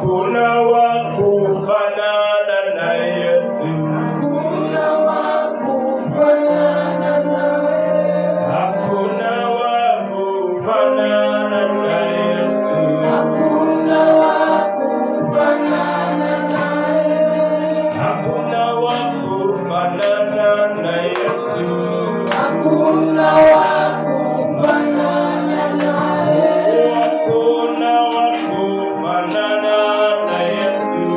Hakuna wa kufanana na Yesu. Hakuna wa kufanana naye. Hakuna wa kufanana na Yesu. Hakuna wa kufanana naye. Hakuna wa kufanana na Yesu. Hakuna wa kufanana naye. Hakuna wa kufanana na Yesu.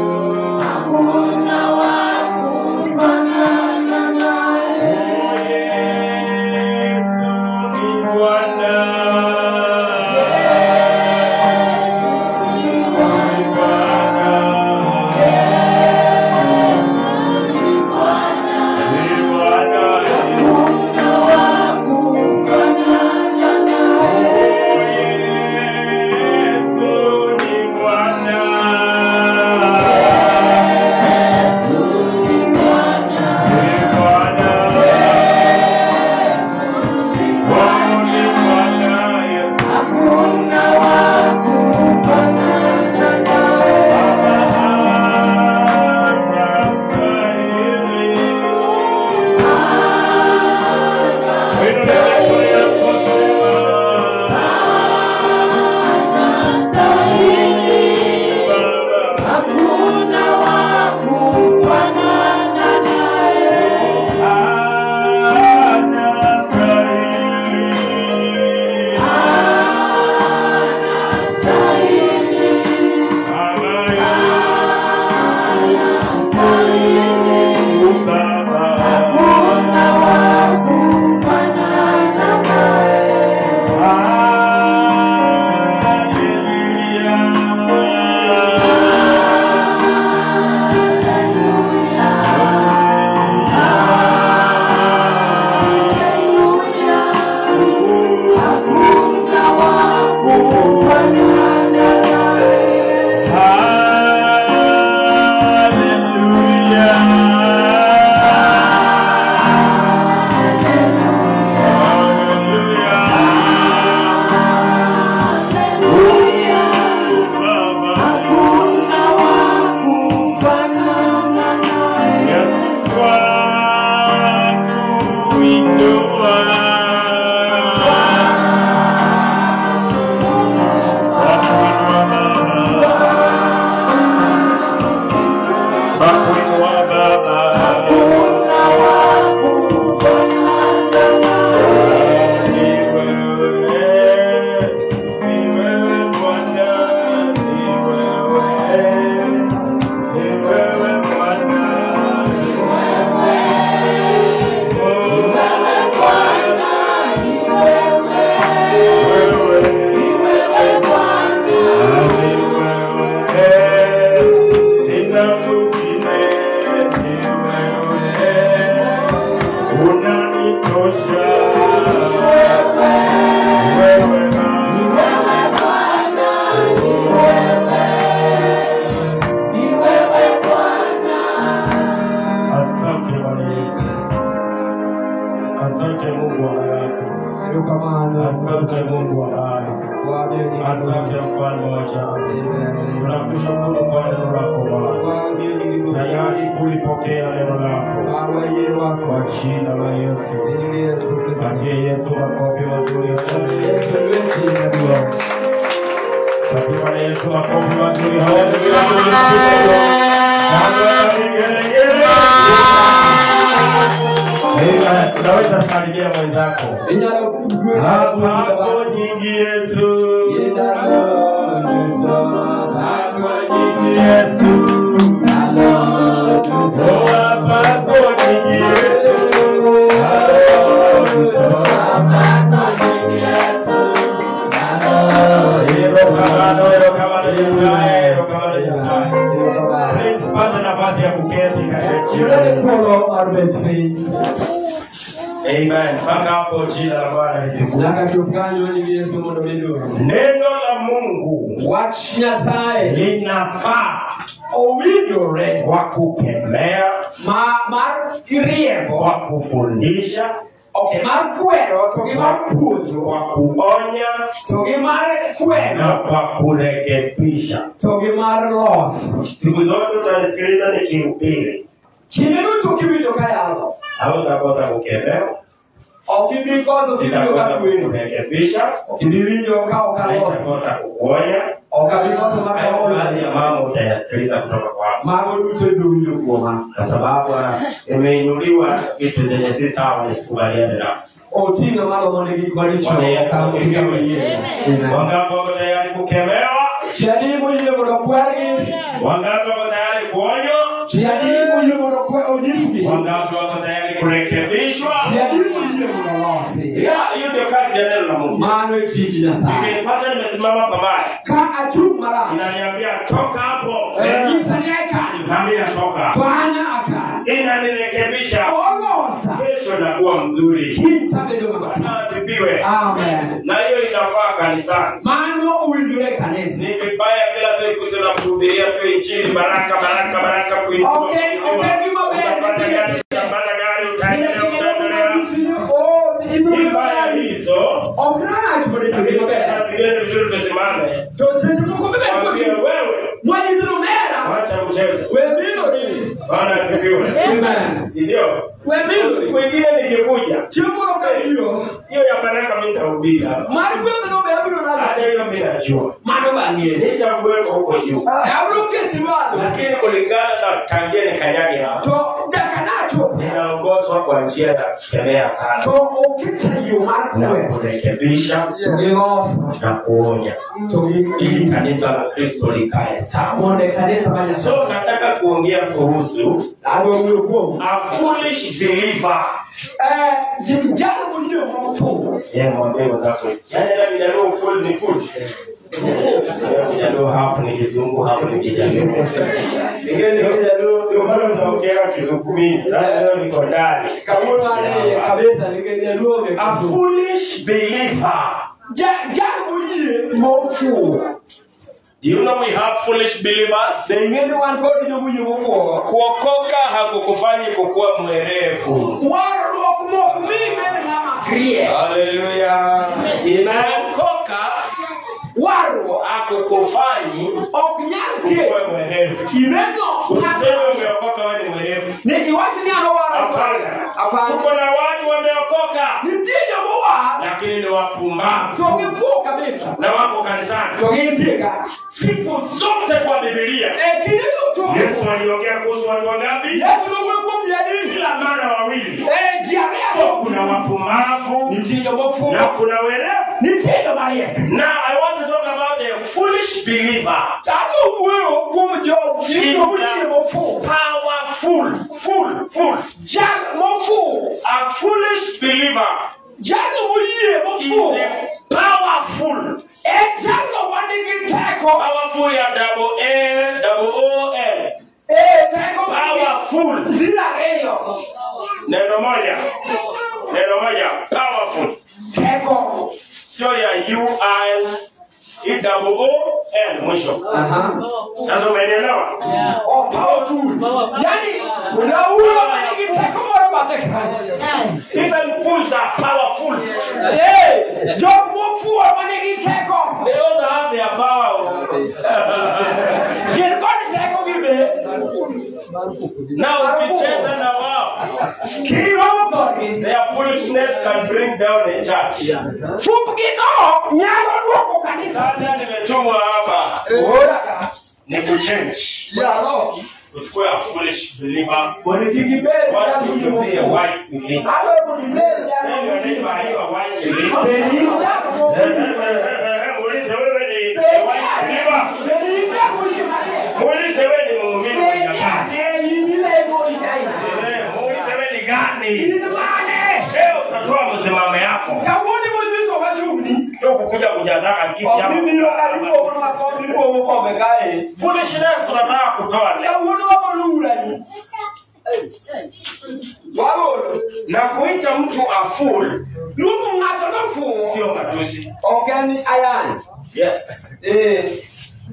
Hakuna wa kufanana naye. Yesu ni Bwana. Yesu ni Bwana. Yesu ni Bwana. Hakuna wa kufanana naye. Yesu ni Bwana. Yesu ni Bwana. Yesu ni Bwana. Hakuna wa kufanana naye. Hakuna wa kufanana naye. Hakuna wa kufanana naye. Hakuna wa kufanana naye. Hakuna wa kufanana naye. Hakuna wa kufanana Asante Bwana Yesu. Asante Mungu wa baraka. Asante Mungu wa baraka. Asante Mfalme wa ajabu. Tunakushukuru kwa neno lako Bwana. Tayari kulipokea neno lako kwa jina la Yesu. Patie Yesu makofi mazuri. Patie Yesu makofi mazuri. Unaweza salimia mwenzako. Hapo nyingi Yesu. Hapo nyingi Yesu. Hapo nyingi Yesu. Amen. Panga hapo jina la Bwana litukuzwe. Neno la Mungu linafaa owinjore kwa kukemea, kwa kufundisha, Okay, mar kwero to gi mar puonjo, kwa kuonya, to gi mar kwero na kwa kurekebisha. to gi mar loso. Siku zote utasikiliza nikihubiri, Kinde duto kiwinjo ka yalo, hautakosa kukemewa, ok ibi koso kiwinjo ka kwero, kurekebisha, ok ibi winjo ka ok aloso, hautakosa kuonya. ok abi koso ma Baadhi ya mambo utayasikiliza kutoka kwangu, mago duto ibi winjo kuoma, kwa sababu imeinuliwa vitu zenye si sawa nisikubaliane nazo. oting'o malo mondo gik maricho Wangapi wako tayari kukemewa? chiadimu yie mondo kwergi, Wangapi wako tayari kuonywa? chiadimu yie mondo onyisgi, Wangapi wako tayari kurekebishwa? chiadimu yie mondo losi. Hiyo ndio kazi ya neno la Mungu. Mano e tij Nyasaye. Nikinipata nimesimama pabaya, Ka achung' marach, inaniambia toka hapo. nyisa ni akanyo, Nami natoka. to an akanyo. Inanirekebisha. Olosa, Kesho nakuwa mzuri. kiny tabedo maber. Asifiwe. Amen. Na hiyo inafaa kanisani. Mano owinjore kanisa. Ni vibaya kila siku tunakuhubiria tu injili, baraka baraka baraka kuinua. Okay, gima ber. Utapata gari, utapata gari, utaendelea. Si mbaya hizo. Ok rach mondo ito gima ber. Sasa zingine vizuri tusimame. To seche moko bebe Mwambie wewe, mwanyisino mera. wacha mchezo. We biro nini? Bwana asifiwe. Amen. Si ndio? We biro. Siku ingine nikikuja, Chiemo ka biro. hiyo ya baraka mimi nitahubiri hapa. Mari kwembe no be abiro nalo. Hata hiyo mimi najua. Mano bang'e. Nitakuwepo huko juu. Abiro keti malo. Lakini kulingana na tangia nikanyage hapa, To dakanacho. ninaongozwa kwa njia ya kukemea sana. To okita yo mar Na kwe. kurekebisha To giloso. na kuonya. To Ili kanisa la Kristo likae sawa. monde kanisa banya So nataka kuongea kuhusu ado wiro kuom. a foolish believer. Jalo mwenye mfumo. Yeye mwambie wazako. Yaani ndio mjadala full ni full. Mjadala hapo ni kizungu, hapo ni kijana. Ingine ni mjadala ndio maana unaongea kizungu mingi. Sasa leo niko ndani. Kamuno ale kabisa ningenia luoge. A foolish believer. Jalo mwenye mfumo. Do you know we have foolish believers? Sengeni wankodi no mwenye mfumo. Kuokoka hakukufanyi kukuwa mwerevu. Waro mok mime ngama kriye. Hallelujah. Inaokoka Waro hakukufanyi oknyal ke. kukuwa mwerevu. Ineno. Usiseme umeokoka wewe ni mwerevu. Ne iwachi ni ano waro. Hapana. Hapana. Kuko na watu wameokoka Nitije mowa. lakini ni wapumbavu Soge mfumo kabisa. na wako kanisani. Toge ntiga. Siku zote kwa Biblia Kile to. Yesu aliongea kuhusu watu wangapi? Yesu no wewe biadi. Kila mara wawili. Jiamea. So kuna wapumbavu Nitije mfumo. na kuna werevu. Nitije maria. Now I want to talk about a foolish believer. Ado wewe kumjo. Ndio mwenye mfumo. Powerful, full. Jalo mfumo. A foolish believer Jalo mwenye is mfumo. powerful. Jalo wanigi teko. Powerful ya double O-L. Teko Powerful. zila reyo. Neno moja. Powerful. Teko. Sio ya U-I. I double O-L mwisho. Sasa umenielewa? Oh, powerful. Yani, unaula wanigi teko mora mateka. Even fools are powerful. Job mfu wanigi teko. They also have their power. Gilgoni teko gibe. Now ukicheza na wao, their foolishness can bring down a church. Sasa nimetumwa hapa ni kuchange. Usikuwe a foolish believer. Want you to be a wise believer. Tell your neighbor, are you a wise believer? Muulize wewe ni wise believer. Muulize wewe ni muumini wa gani? Muulize wewe ni gani? Leo utatoa msimamo yako. Sio kukuja kujazaka kitu hapa. Foolishness tunataka kutoa leo. Na kuita mtu a fool sio matusi. Yes.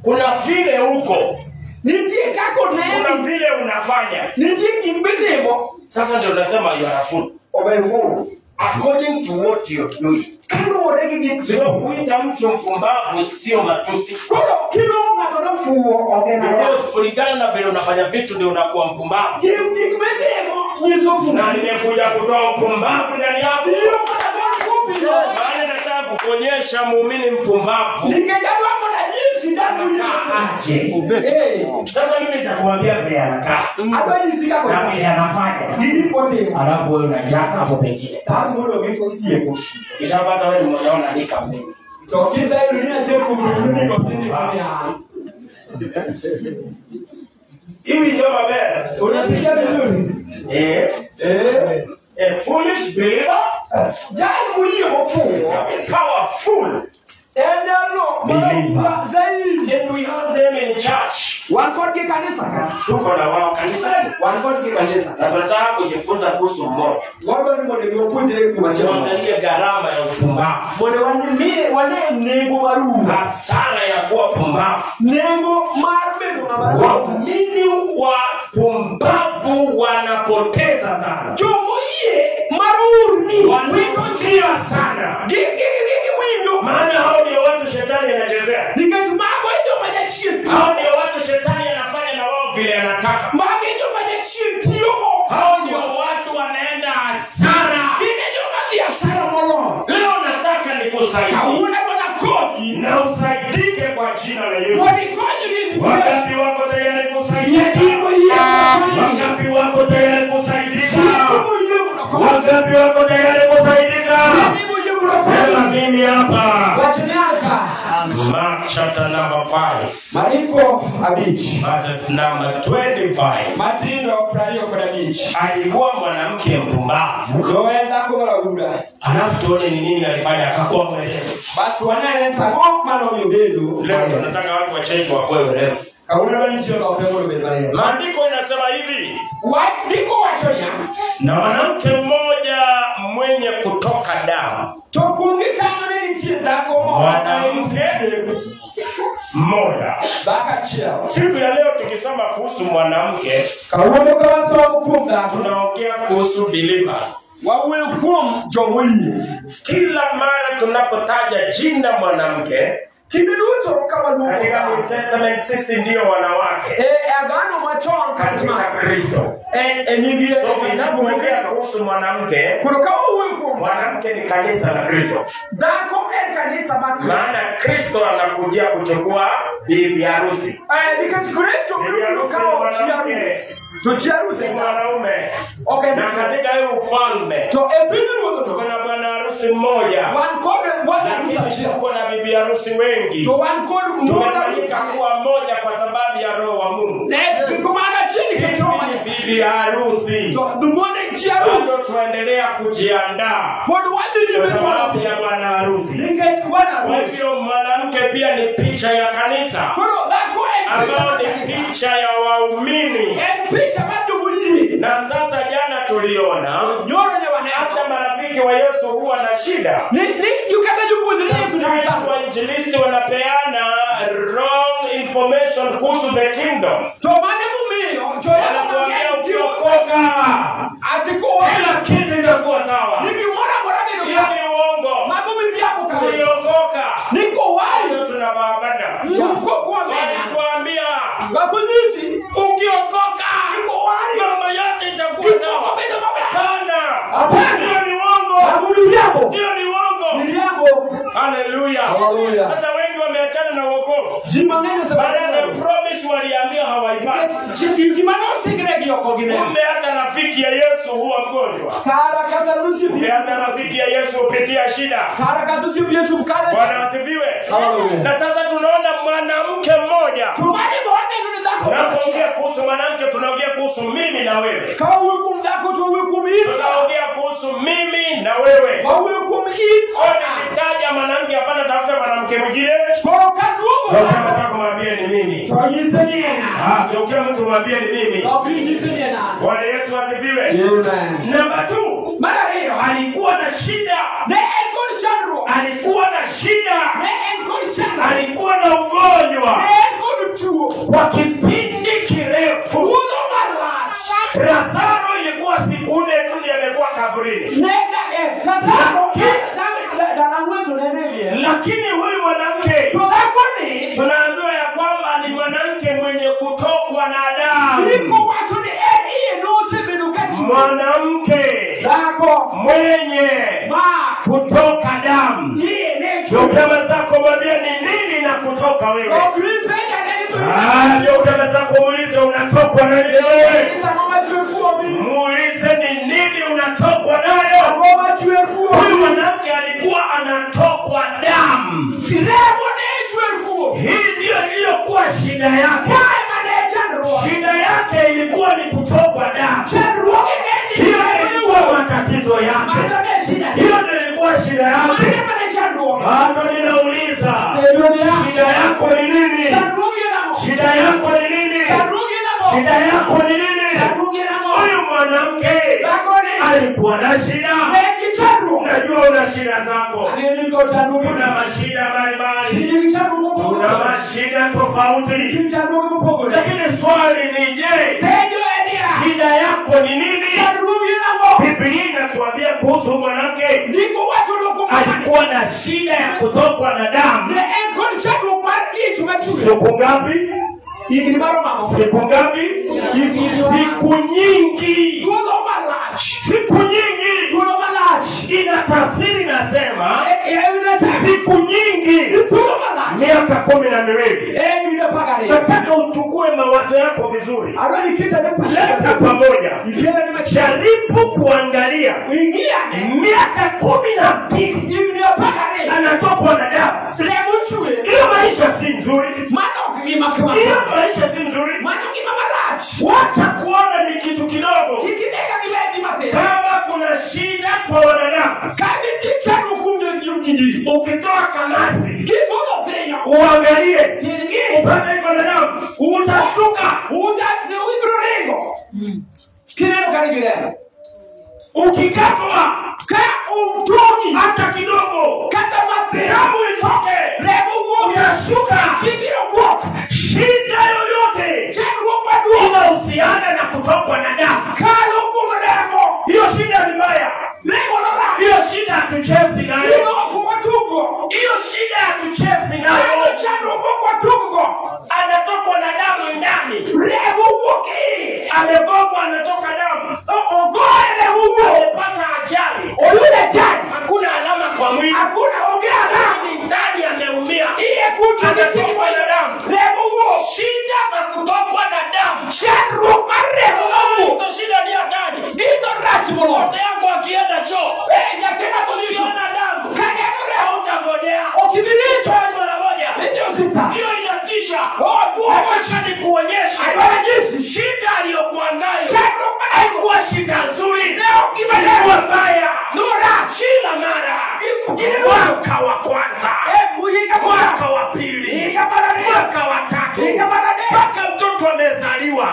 Kuna vile huko. Kuna vile unafanya. Sasa ndio unasema you are a fool. according to what you're doing. So kuita mtu mpumbavu sio matusi. Because kulingana na vile unafanya vitu ndio unakuwa mpumbavu. Na nimekuja kutoa mpumbavu ndani yako. Maana nataka kukuonyesha muumini mpumbavu. Sasa mimi nitakwambia vile anakaa. Na vile anafanya. Alafu wewe unajaza hapo pekee. Kisha baada wewe unaona nika mimi. Tokisa hiyo dunia cheku mrudi kwa pindi baya. Hivi ndio mabaya. Unasikia vizuri? A foolish believer. Jai mwenyewe powerful. And we have them in church. Wankoje kanisa? Tuko na wao kanisani. Wankoje kanisa? Na tunataka kujifunza kuhusu mmoja. Wao ndio waliokuja kumachana. Angalia gharama ya upumbavu. Wale nego maru. Hasara ya kuwa pumbavu. Nego maru na maru. Waumini wa pumbavu wanapoteza sana. Jomoie maruni wanapotea sana. Maana hao ndio watu shetani anachezea. Ningetumako ndio majachie. Hao ndio watu shetani anafanya na wao vile anataka. Maana ndio majachie ndio. Hao ndio watu wanaenda hasara. Ndio hasara molo. Leo nataka nikusaidie. Hauna kodi na usaidike kwa jina la Yesu. Wakati wako tayari kusaidia. Wakati wako tayari kusaidika. Wakati wako tayari kusaidika. Sema mimi hapa. Mark chapter number 5. Mariko Abich. Verses number 25. Matindo prayo kwa Abich. Alikuwa mwanamke mpumbavu. Zoenda kwa laura. Alafu tuone ni nini alifanya akakuwa mwerevu. Basi wanaenda ngoma na mbedo. Leo tunataka watu wa church wakuwe werevu. Maandiko inasema hivi. Waandiko wachonya. Na mwanamke mmoja mwenye kutoka damu. Tokungikana nini tiendako mmoja. Siku ya leo tukisoma kuhusu mwanamke, tunaongea kuhusu believers. Kila mara tunapotaja jina mwanamke, katika New Testament sisi ndio wanawake katika Kristo. So tunapoongea kuhusu mwanamke, mwanamke ni kanisa la Kristo. Maana Kristo anakuja kuchukua bibi harusi. Mwanaume. Na katika hiyo ufalme kuna bwana harusi mmoja. Tuko na bibi harusi wengi. Tumefanyika kuwa moja kwa sababu ya Roho wa Mungu. Bibi harusi. Bado tuendelea kujiandaa kwa sababu ya bwana harusi. Kwa hivyo mwanamke pia ni picha ya kanisa, ambao ni picha ya waumini. Na sasa jana tuliona hata marafiki wa Yesu huwa na shida. Wainjilisti wanapeana wrong information kuhusu the kingdom. Wanakuambia ukiokoka kila kitu itakuwa sawa. Hiyo ni uongo. Ukiokoka ndio tunababana. Walituambia ukiokoka mambo yote itakuwa sawa. Hapana. Hiyo ni uongo. Hiyo ni uongo. Hallelujah. Sasa wengi wameachana na wokovu. Baada ya promise waliambia hawaipati. Kumbe hata rafiki ya Yesu huwa mgonjwa. Kumbe hata rafiki ya Yesu hupitia shida. Bwana asifiwe. Na sasa tunaona mwanamke mmoja. Tunapoongea kuhusu mwanamke tunaongea kuhusu mimi na wewe. Tunaongea kuhusu mimi na wewe. Nitaja mwanamke, hapana tafuta mwanamke mwingine. Nataka kumwambia ni mimi. Ukiwa mtu mwambie ni mimi. Bwana Yesu asifiwe. Namba 2. Alikuwa na shida. Alikuwa na shida. Alikuwa na ugonjwa kwa kipindi kirefu. Lazaro ilikuwa siku 4 tu amekuwa kaburi. kaburini. Lakini huyu mwanamke tunaambiwa ya kwamba ni mwanamke mwenye kutokwa na damu. Mwanamke mwenye kutoka damu. Ndio zako mwambie ni nini na kutoka wewe. Ndio zako muulize unatokwa na nini wewe. Muulize ni nini unatokwa nayo. Huyu mwanamke alikuwa anatokwa damu. Hii ndio iliyokuwa shida yake. Shida yake ilikuwa ni kutokwa damu. Hiyo ilikuwa matatizo yake. Hiyo ilikuwa shida yake. Hapo ninauliza, shida yako ni nini? Shida yako ni nini? Shida yako ni nini? Huyu mwanamke alikuwa na shida. Najua una shida zako. Kuna mashida mbalimbali. Kuna mashida tofauti. Lakini swali ni je, shida yako ni nini? Biblia inatuambia kuhusu mwanamke alikuwa na shida ya kutokwa na damu. Siku ngapi? Siku ngapi? Siku nyingi. Siku nyingi. Inatafsiri nasema siku nyingi. Miaka 12. Nataka uchukue mawazo yako vizuri. Leta pamoja. Jaribu kuangalia. Miaka 12 anatokwa na damu. Hiyo maisha si nzuri. Hiyo maisha si nzuri. Wacha kuona ni kitu kidogo. Kama kuna shida kwa wanadamu, ukitoa kamasi uangalie upate iko na damu, utashtuka. Ukikatwa umtoni hata kidogo, kata maperamu itoke, utashtuka. Shida yoyote inahusiana na kutokwa na damu. Hiyo shida ni mbaya. Hiyo shida hatuchezi nayo. Hiyo shida hatuchezi nayo. Anatokwa na damu ndani. Amegongwa anatoka damu. Amepata ajali. Hakuna alama kwa mwili. Lakini ndani ameumia. Anatokwa na damu. Shida za kutokwa na damu. Hizo shida ni hatari. Mtoto yako akienda choo, ukiona damu, hautangojea. Hiyo inatisha. Nataka nikuonyeshe shida aliyokuwa nayo haikuwa shida nzuri. Ilikuwa mbaya. Kila mara. Mwaka wa kwanza, mwaka wa pili, mwaka wa tatu, mpaka mtoto amezaliwa,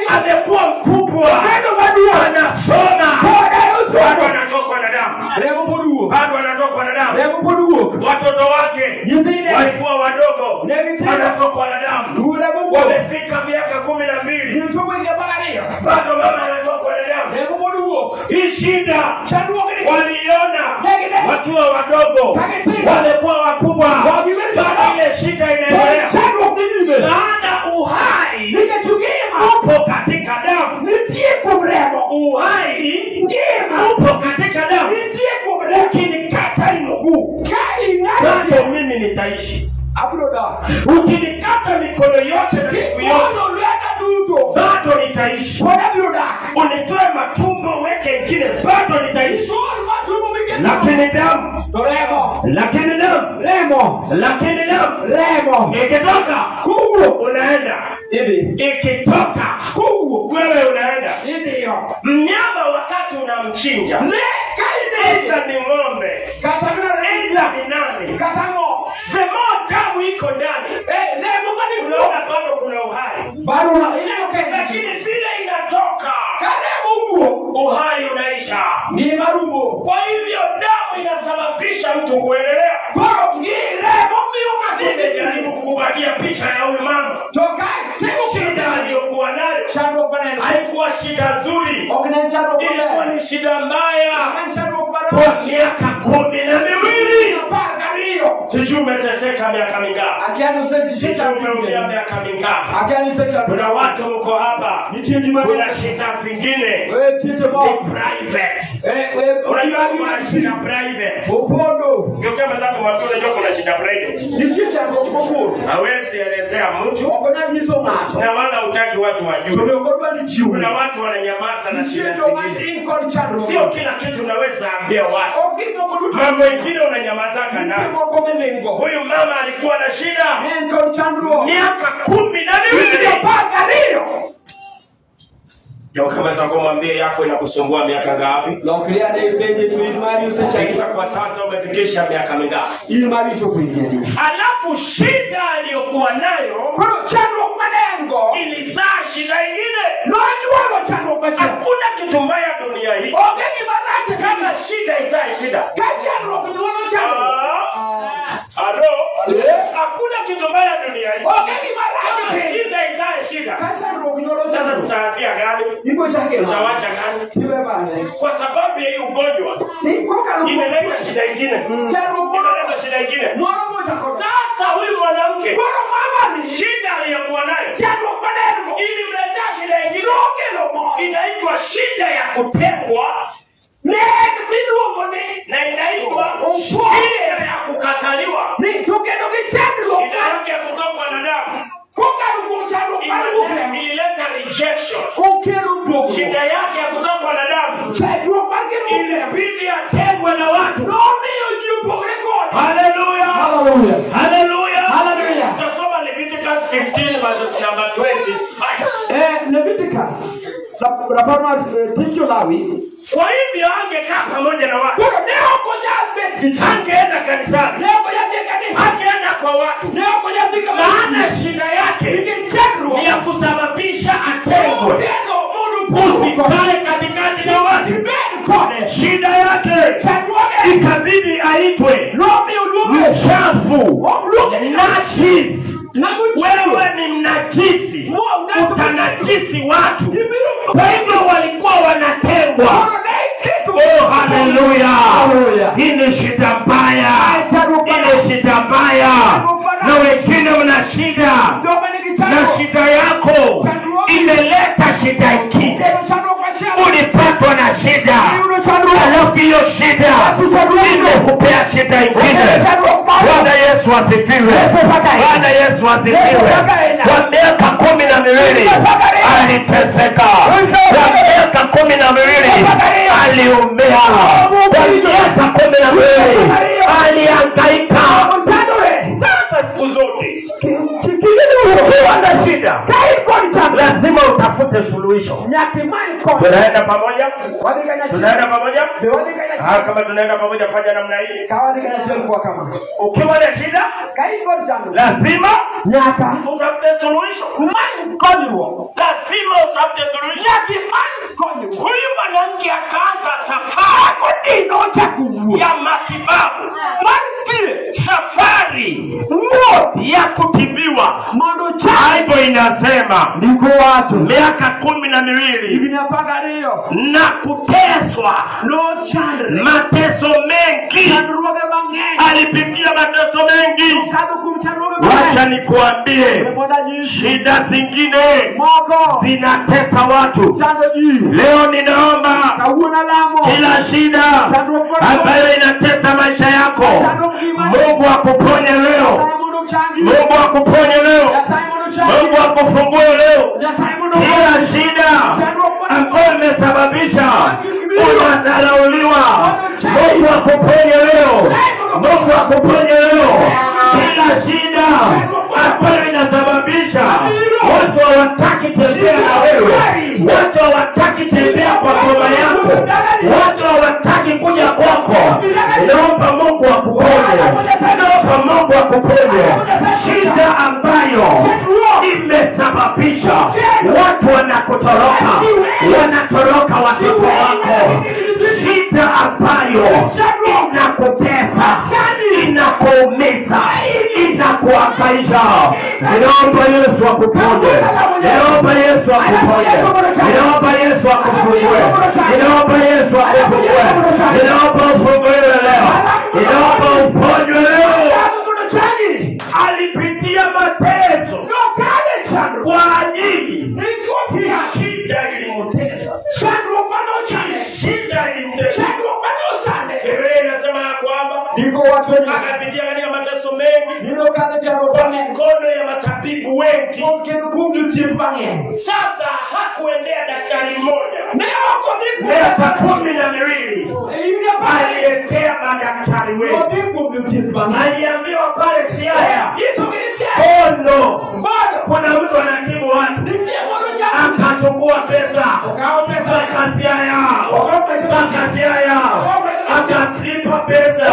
amekuwa mkubwa, anasoma, bado anatokwa na damu. Bado anatokwa na damu. Watoto wake walikuwa wadogo, anatokwa na damu. Wamefika miaka 12, bado mama anatokwa na damu. Hii shida waliona wakiwa wadogo, walikuwa wakubwa, bado ile shida inaendelea. Maana uhai upo katika damu. Uhai upo katika damu. Ukinikata mguu, bado mimi nitaishi. Ukinikata mikono yote na miguu yote, bado nitaishi. Unitoe matumbo weke ingine, bado nitaishi. Lakini damu, lakini damu ikitoka, unaenda. Ikitoka, wewe unaenda. Mnyama wakati unamchinja, aidha ni ng'ombe, aidha ni nani, damu iko ndani, unaona bado kuna uhai. Lakini vile inatoka, uhai unaisha. Kwa hivyo damu inasababisha mtu kuendelea. Nimejaribu kukupatia picha ya huyu mama. Shida aliyokuwa nayo haikuwa shida nzuri. Ilikuwa ni shida mbaya kwa miaka 12. Sijui umeteseka miaka mingapi. Sijui umeumia miaka mingapi. Kuna watu mko hapa, kuna shida zingine private. Unajua kuna shida private. Ndio kama zako watu wanajua kuna shida private. Hawezi elezea mtu na wala hutaki watu wajue. Kuna watu wananyamaza na shida zingine. Sio kila kitu unaweza ambia watu. Mambo mengine unanyamazaka nayo. Huyu mama alikuwa na shida miaka 12. Ndio kama sasa kumwambia yako inakusumbua miaka ngapi? Kwa sasa umefikisha miaka mingapi? Alafu shida aliyokuwa nayo ilizaa shida nyingine. Hakuna kitu mbaya dunia hii kama shida izae shida. Alo? Hakuna kitu mbaya dunia hii kama shida izae shida. Sasa tutaanzia gani? Tutawacha gani? Kwa sababu ya hii ugonjwa imeleta shida nyingine. Imeleta shida nyingine. Sasa huyu mwanamke shida aliyokuwa nayo ilimleta shida nyingine. Inaitwa shida ya kutengwa. Na inaitwa shida ya kukataliwa. Shida yake ya kutokwa na damu ilileta rejection. Shida yake ya kutokwa na damu ilibidi atengwe na watu. Hallelujah. Hallelujah. Tutasoma Leviticus 15 verses number 25. Leviticus kwa hivyo angekaa pamoja na watu. Angeenda kanisani. Angeenda kwa watu. Maana shida yake ni ya kusababisha atengwe. Usikae katikati na watu. Shida yake ikabidi aitwe mchafu. Najisi. Wewe ni mnajisi. Utanajisi watu. Kwa hivyo walikuwa wanatengwa. Oh, hallelujah. Hii ni shida mbaya. Hii ni shida mbaya. Na wengine una shida. Na shida yako imeleta shida nyingine. Ulipatwa na shida. Alafu hiyo shida imekupea shida nyingine. Bwana Yesu asifiwe. Bwana Yesu asifiwe. Kwa miaka 12 aliteseka. Kwa miaka 12 aliumia. Kwa miaka 12 alihangaika. Sasa siku zote ukiwa na shida lazima utafute suluhisho. Tunaenda pamoja? Tunaenda pamoja? Kama tunaenda pamoja fanya namna hii. Ukiwa na shida lazima utafute suluhisho. Lazima utafute suluhisho. Huyu mwanamke akaanza safari ya matibabu. Safari ya kutibiwa. Bible inasema miaka 12 na kuteswa. Mateso mengi. Alipitia mateso mengi. Wacha nikuambie, shida zingine zinatesa watu. Leo ninaomba kila shida ambayo inatesa maisha yako, Mungu akuponye leo. Mungu akuponye leo. Mungu akufungue leo. Kila shida ambayo imesababisha unadharauliwa, Mungu akuponye leo. Mungu akuponye leo. Kila shida ambayo inasababisha watu hawataki tembea na wewe, watu hawataki tembea kwa boma yako, watu hawataki kuja kwako, naomba Mungu akuponye. Naomba Mungu akuponye. Shida ambayo imesababisha watu wanakutoroka, wanatoroka watoto wako. Shida ambayo inakutesa, inakuumiza, inakuhangaisha. Naomba Yesu akuponye. Naomba Yesu akuponye. Naomba Yesu Yesu akufungue. Ninaomba Yesu akufungue. Ninaomba ufunguliwe leo. Ninaomba uponywe leo. Alipitia mateso kwa ajili ya shida ilimutesa. Shida ilimutesa. Biblia inasema ya kwamba akapitia katika mateso mengi kwa mikono ya matabibu wengi. Sasa hakuendea daktari mmoja, miaka 12 aliendea madaktari wengi. Aliambiwa pale Siaya, Bondo, kuna mtu anatibu watu. Akachukua pesa Siaya, akalipa pesa,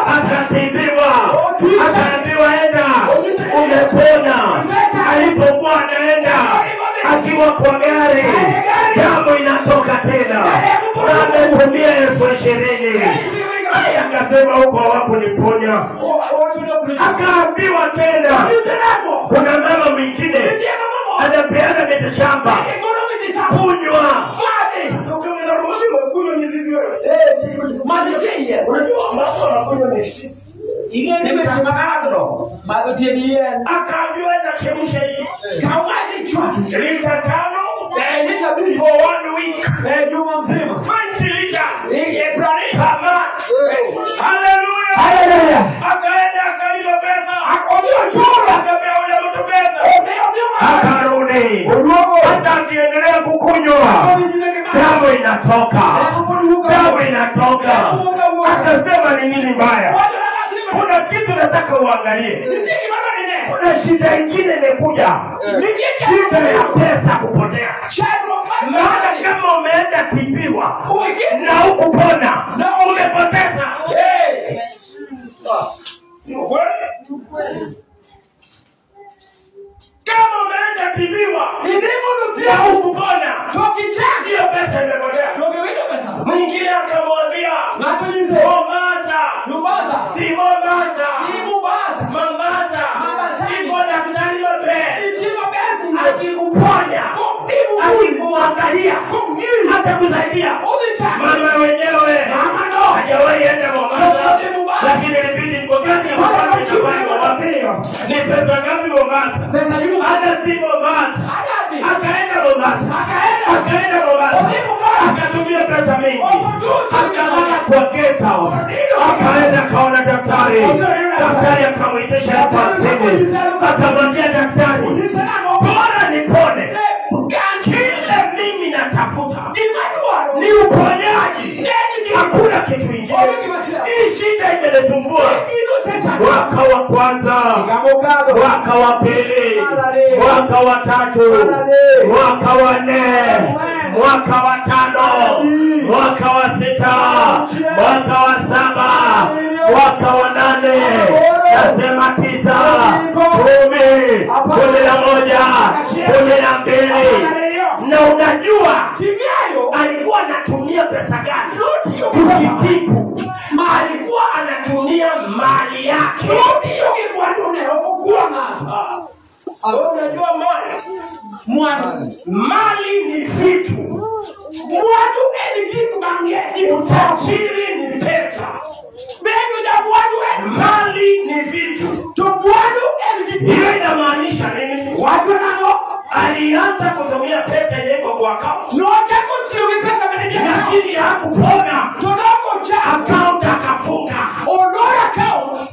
akatibiwa, akaambiwa enda, umepona. Alipokuwa anaenda akiwa kwa gari, damu inatoka tena. Ametumia $20,000. Akasema huko hawakuniponya. Akaambiwa tena kuna mama mwingine anapeana miti shamba, kunywa. Kunywa mizizi wewe. Unajua mambo anakunywa mizizi. Akaambiwa enda chemsha hii. Lita 5 for 1 week. Juma mzima. 20 liters. Hallelujah. Hallelujah. Akaenda akalipa pesa. Akapea ule mtu pesa. Akarudi. Hata akiendelea kukunywa, damu inatoka. Akasema ni nini mbaya? Kuna kitu nataka uangalie. Kuna shida nyingine imekuja. Shida ya pesa kupotea. Maana kama umeenda tibiwa na hukupona na umepoteza. Kama umeenda tibiwa na hukupona, hiyo pesa imepotea. Mwingine akamwambia Mombasa, ipo daktari Mabel, akikuponya, akikuangalia, atakusaidia. Mama wenyewe hajawahi enda Mombasa, lakini ilibidi mgogani ya Mombasa ishafanywa wapi? Ni pesa ngapi Mombasa? Hata si Mombasa. Akaenda Mombasa. Akatumia pesa mingi. Akaenda kwa kesa. Akaenda kaona daktari. Daktari akamwitisha hapa simu. Akamwambia daktari, bora nipone. Kile mimi natafuta ni uponyaji. Hakuna kitu kingine. Hii shida imesumbua. Mwaka wa kwanza, mwaka wa pili, mwaka wa tatu, mwaka wa 4, mwaka wa 5, mwaka wa 6, mwaka wa 7, mwaka wa 8, nasema 9, 10, 11, 12. Na unajua alikuwa anatumia pesa gani? Kujitibu. Alikuwa anatumia mali yake. Unajua mali ni vitu. Utajiri ni pesa. Mali ni vitu. Hiyo inamaanisha nini? Watu nao alianza kutumia pesa yeko kwa account. Lakini hakupona. Account akafunga.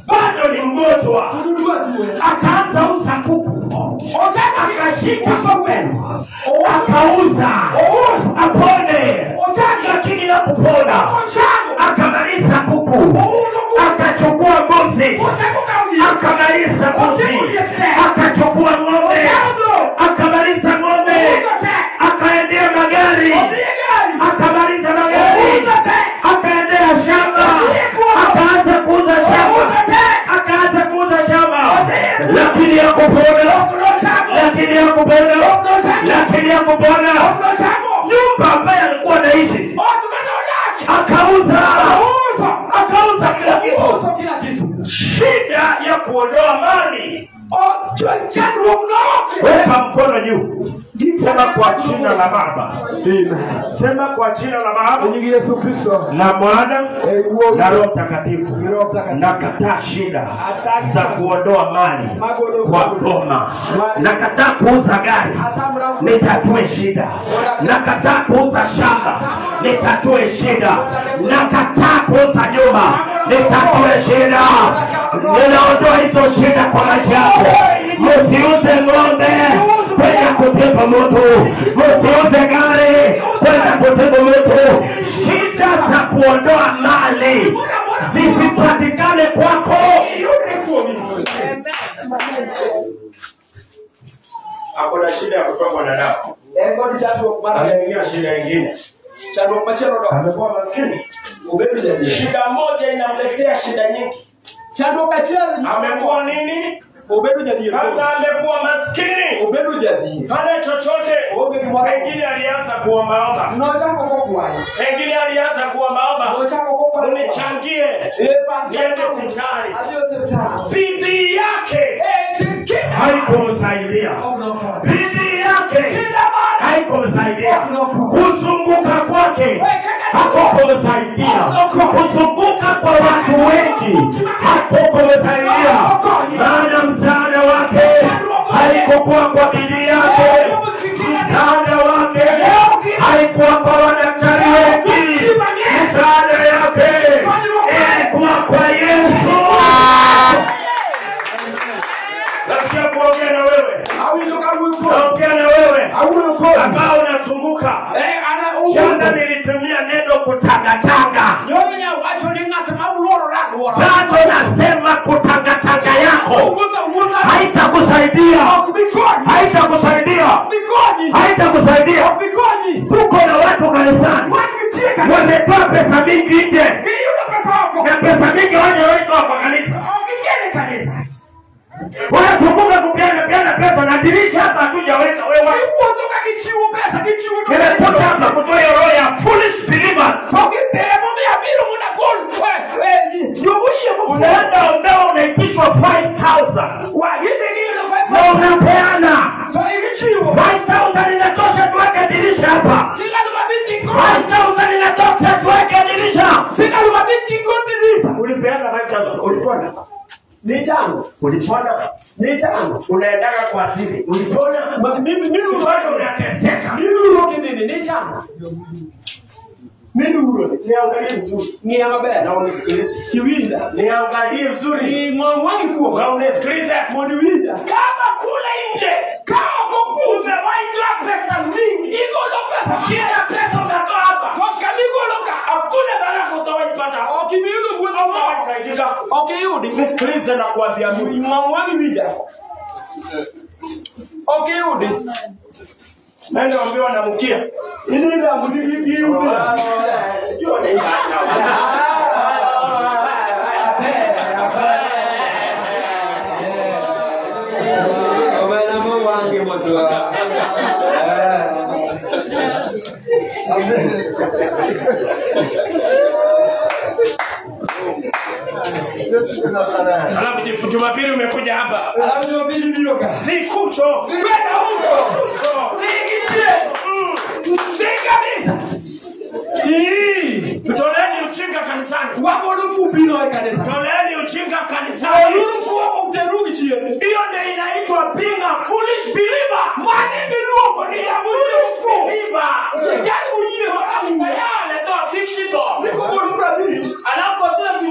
Bado ni mgonjwa. Akaanza uza kuku. Akashika sokoni. Akauza. Apone. Lakini hakupona. Akamaliza kuku. Akachukua mbuzi. Akamaliza mbuzi. Akachukua ng'ombe. Akamaliza ng'ombe. Akaendea magari. Akamaliza magari. Akaendea shamba. Akaanza kuuza shamba. Lakini hakupona. Nyumba ambayo alikuwa anaishi akauza kila kitu. Shida ya kuondoa mali Weka mkono juu. Sema kwa jina la Baba. Sema kwa jina la Baba. Yesu Kristo. Na Mwana na Roho Mtakatifu. Nakataa shida za kuondoa mali kwa boma. Nakataa kuuza gari, nitatue shida. Nakataa kuuza shamba, nitatue shida. Nakataa kuuza nyumba, nitatue shida. Ninaondoa hizo shida kwa maisha yako. Msiuze ng'ombe kwenda kutibu mtu, msiuze gari kwenda kutibu mtu. Shida za kuondoa mali zisipatikane kwako. Hakuna shida ya kutoka na dawa. Anaingia shida nyingine. Amekuwa maskini. Shida moja inamletea shida nyingi. Amekuwa nini? Sasa amekuwa maskini. Pale chochote. Pengine alianza kuombaomba. Pengine alianza kuombaomba. Unichangie. Niende hospitali. Bidii yake haikumsaidia. Bidii yake haikumsaidia. Kuzunguka kwake hakukumsaidia. Kuzunguka kwa watu wengi hakukumsaidia. Maana msaada wake haikuwa kwa bidii yake. Msaada wake haikuwa kwa wadaktari wengi. Msaada yake ilikuwa kwa Yesu. Nasikia kuongea na wewe. Naongea na wewe ambao unazunguka. Jana nilitumia neno kutangatanga. Bado nasema kutangatanga yako haitakusaidia. Haitakusaidia. Haitakusaidia. Tuko na watu kanisani wametoa pesa mingi nje. Na pesa mingi wanaoitoa kwa kanisa. Wanazunguka kupeana pesa na dirisha hapa hatujaweka wewe. Nimetoka hapa kutoa roho ya foolish believers. Unaenda umbeo unaitishwa 5,000. Na unapeana 5,000 inatosha tuweke dirisha hapa. 5,000 inatosha tuweke dirisha. Ulipeana 5,000. Ulipona? Ni changu. Ulipona? Ni changu. Unaendaka kwa siri. Ulipona? Mimi bado unateseka. Ni changu. Niangalie vizuri. Ni amabaya na unisikilize. Kiwila. Niangalie vizuri. Ni mwangwani kuwa. Na unisikilize. Modiwila. Kama kule nje. Kama kukuze. Waindra pesa mingi. Igolo pesa. Shida pesa unatoa hapa. Toka migoloka. Hakuna baraka utawaipata. Okimigo mwezo mwawaisaidia. Okay, yudi. Nisikilize na kuambia mimi. Mwangwani wida. Okay, yudi. Nenda ambiwa na mkia. Ini ndio mdiki yudi. Sio ni alafu Jumapili umekuja hapa. Alafu Jumapili niloka. Ni kucho. Kwenda huko. Kucho. Nikitie. Kabisa. Tutoleni uchinga kanisani. Wapo lufupi na kanisa. Tutoleni uchinga kanisani. Lufu wapo uterugi chie. Hiyo ndio inaitwa being a foolish believer. Mwanini lupo ni ya foolish believer. Jani uyiwe wakamu sayale toa 50 dollars. Niko mbona beach. Alafu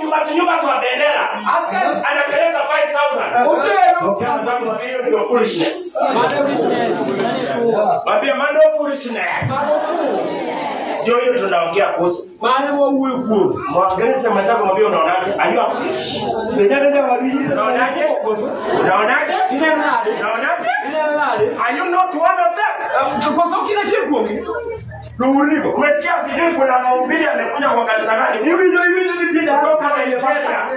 kwa tunyumba kwa bendera. Askari anapeleka 5,000. Okay, mzangu hiyo ndio foolishness. Babia mano foolishness. Ndio hiyo tunaongea kuhusu. Maana wewe uko. Mwangalie mwenzako mwambie unaonaje? Ayua foolish. Ndio walizi unaonaje? Unaonaje? Unaonaje? Are you not one of them? Kwa sababu kila chiko. Ndio umesikia sijui kuna mahubiri amekuja kwa kanisa gani? Hivi shida toka na ile pesa.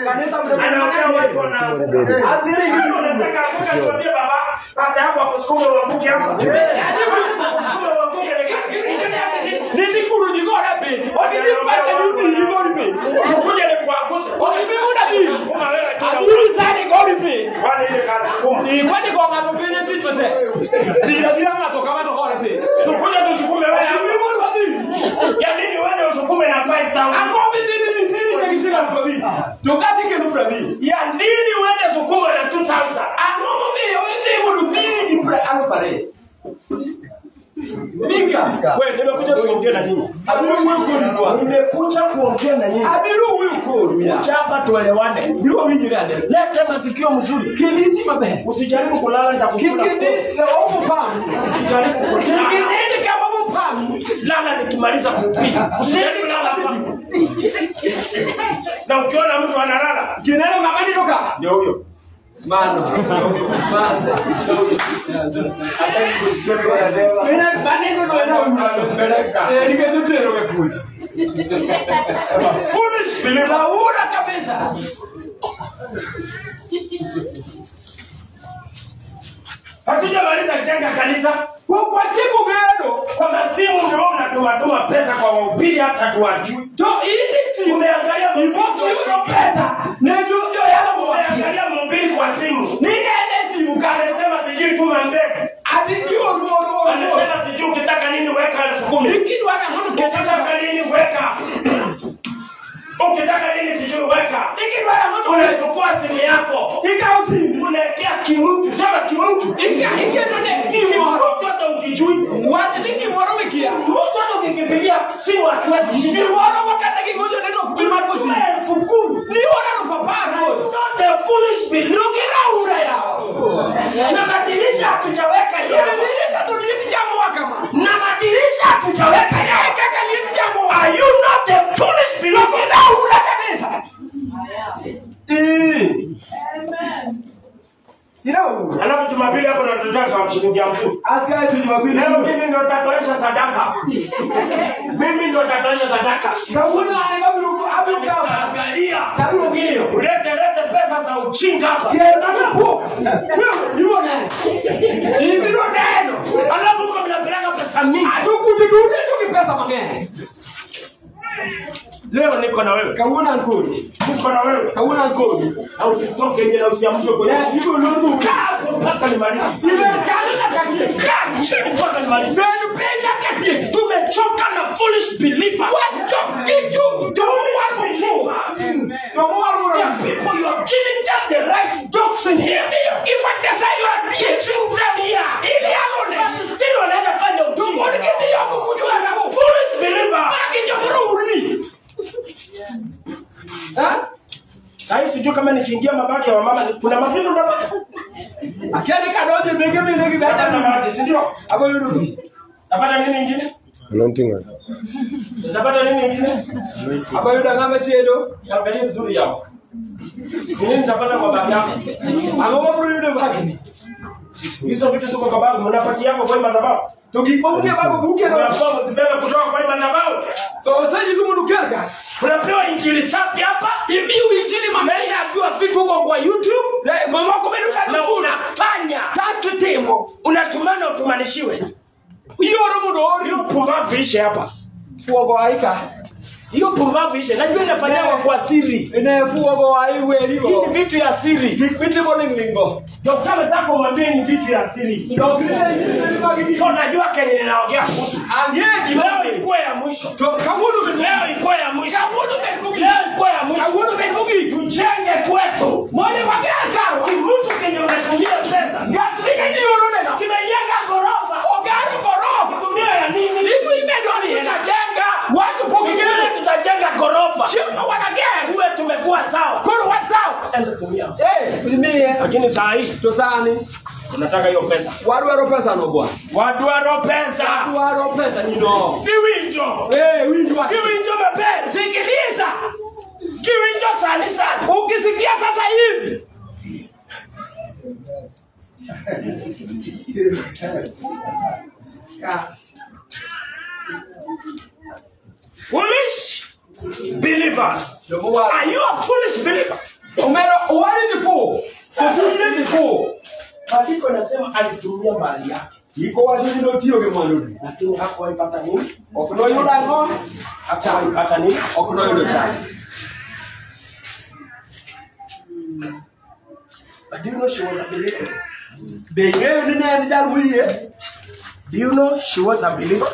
Kanisa anaongea watu na asili hiyo unataka kukuambia baba pesa yako akusukuma uanguke hapo. Akusukuma uanguke ni kazi. Nini kurudi gora pete? Odini pesa ndio ndio gora pete. Kuja ni kuangusha. Odini una bibi. Kama wewe tu. Aduru sana gori pe. Kwani ile kazi ngumu. Ni kwani kwa ngato pe ni tich mate. Dira ngato kama to gori pe. Tukuja tusukume wewe. Ya nini wewe usukume na 5000? Akobi nini kisika mkobi. Tokati ke nupra bi. Ya nini wewe usukume na 2000? Anomo bi wewe mudu dini pra ano pare. Mika, wewe nimekuja kuongea na nini? Abiru huyu kwa. Nimekuja kuongea na nini? Abiru huyu kwa. Chapa tuelewane. Ndio wingi gani? Leta masikio mzuri. Kiliti mabe. Usijaribu kulala nitakukula. Kiliti au mpamu. Usijaribu kulala. Kiliti kama mpamu. Lala nikimaliza kupika. Usijaribu kulala hapa. Na ukiona mtu analala, kinene mabani toka. Ndio huyo. Mano. Kena baneno no era unapeleka. Nikajutero wekuja. Foolish believer ura kabisa. Hatujamaliza kujenga kanisa. Kwa siku gado kwa masimu ndio mnatuma pesa kwa wahubiri hata tuwajui. To hii si umeangalia mboto hiyo pesa. Na ndio yala umeangalia mhubiri kwa simu. Nini ile simu kanasema sijui tuma mbele. Ati ndio anasema sijui ukitaka nini weka 10,000. Hiki wana mtu ukitaka nini weka. Ukitaka nini sijui weka. Hiki wana mtu unachukua simu yako. Ikausi unaekea kimutu. Sema kimutu. Hiki ndio kimutu hata ukijui. Watu niki moromekia. Mtu hata ukikipigia simu hatuwezi shida. Ni wana wakati kingojo ndio kupima kosi. 10,000. Ni wana mpapa no. Not a foolish believer. Nukira ura yao. Na madirisha hatujaweka yao. Madirisha tuliti jambo kama. Na madirisha hatujaweka yao. Kaka liti jambo. Are you not a foolish believer? Nukira ura kabisa. Amen. Sirau. Alafu Jumapili hapo ndo tutataka kwa shilingi 50. Askari tu Jumapili. Leo mimi ndo tatoesha sadaka. Mimi ndo tatoesha sadaka. Kauna anababu abuka. Angalia. Tabu hiyo. Lete pesa za uchinga hapa. Yeye anapo. Ndio nani? Hivi ndo neno. Alafu uko mnapeleka pesa mingi. Atukududude tukipesa mageni. Leo niko na wewe. Kauna nkuri. Niko na wewe. Kauna nkuri. Au usitoke nje na usiamshe kwa yeye. Hiyo lungu. Mpaka nimalize. Tumekana kati. Chini mpaka nimalize. Tunapenda kati. Tumechoka na foolish believers. What the you don't want to do. People, you are giving them the right doctrine here. If I can say you are teaching them here, but still wanaenda fanya utumwa. Foolish believer. Sasa sijui kama nikiingia mabaki ya mama kuna mavitu ndani. Akienda kadoje bege Hata na maji, si ndio? Hapo yule. Napata nini nyingine? Anointing oil. Napata nini nyingine? Hapo yule ngamba chedo. Angalia vizuri yao. Mimi nitapata kwa baba yako. Hapo yule bagi. Hizo vitu ziko kwa baba, mnapatia hapo kwa madhabahu. Tukipongia babu buke na Unafaa msibebe kutoka kwa madhabahu. sasa hizo mnukeka. Unapewa injili safi hapa. Ibi injili mameni asiwa vitu kwa YouTube. Mama wako benuka na unafanya. Tatu temo. Unatumana utumanishiwe. Hiyo romo Hiyo pumbavu ishe hapa. fuogo haika. Hiyo pumbavu ishe. Najua inafanywa kwa siri. Ine fuogo haiwe libo. Hii ni vitu ya siri. Vitu bolingo. Ndio kama zako mwambie ni vitu ya siri. Ndio vile Kwa najua kenye ninaongea kuhusu. Angeki Leo iko ya mwisho. Kamudu Leo iko ya mwisho. Kamudu bebugi. Leo iko ya mwisho. Kamudu bebugi. Tujenge kwetu. Mwone wagaka. Mtu kenye unatumia pesa. Gatlika ni urudena. Kimejenga gorofa. Ogari gorofa. Tumia ya nini? Ibu imedoni Tutajenga. watu pokigele Tutajenga gorofa. chima wanagea. Tuwe tumekuwa sawa. Kono WhatsApp. Enda tumia. Ulimie. Lakini saa hii Tosani. tunataka hiyo pesa. Wadwaro pesa no bwana. Wadwaro pesa. Wadwaro pesa ni no. Kiwinjo. Windu wa. Kiwinjo mebe. Sikiliza. Kiwinjo sana. Ukisikia sasa hivi. Foolish believers. Are you a foolish believer? Umero wali ni fool. Sisi ni fool. Maandiko nasema alitumia mali yake. Iko watu ndio tio ke mwanudi. Lakini hakuipata nini? Okuno yuda ngo. Hakuipata nini? Okuno yuda chai. But do you know she was a believer? Do you know she was a believer?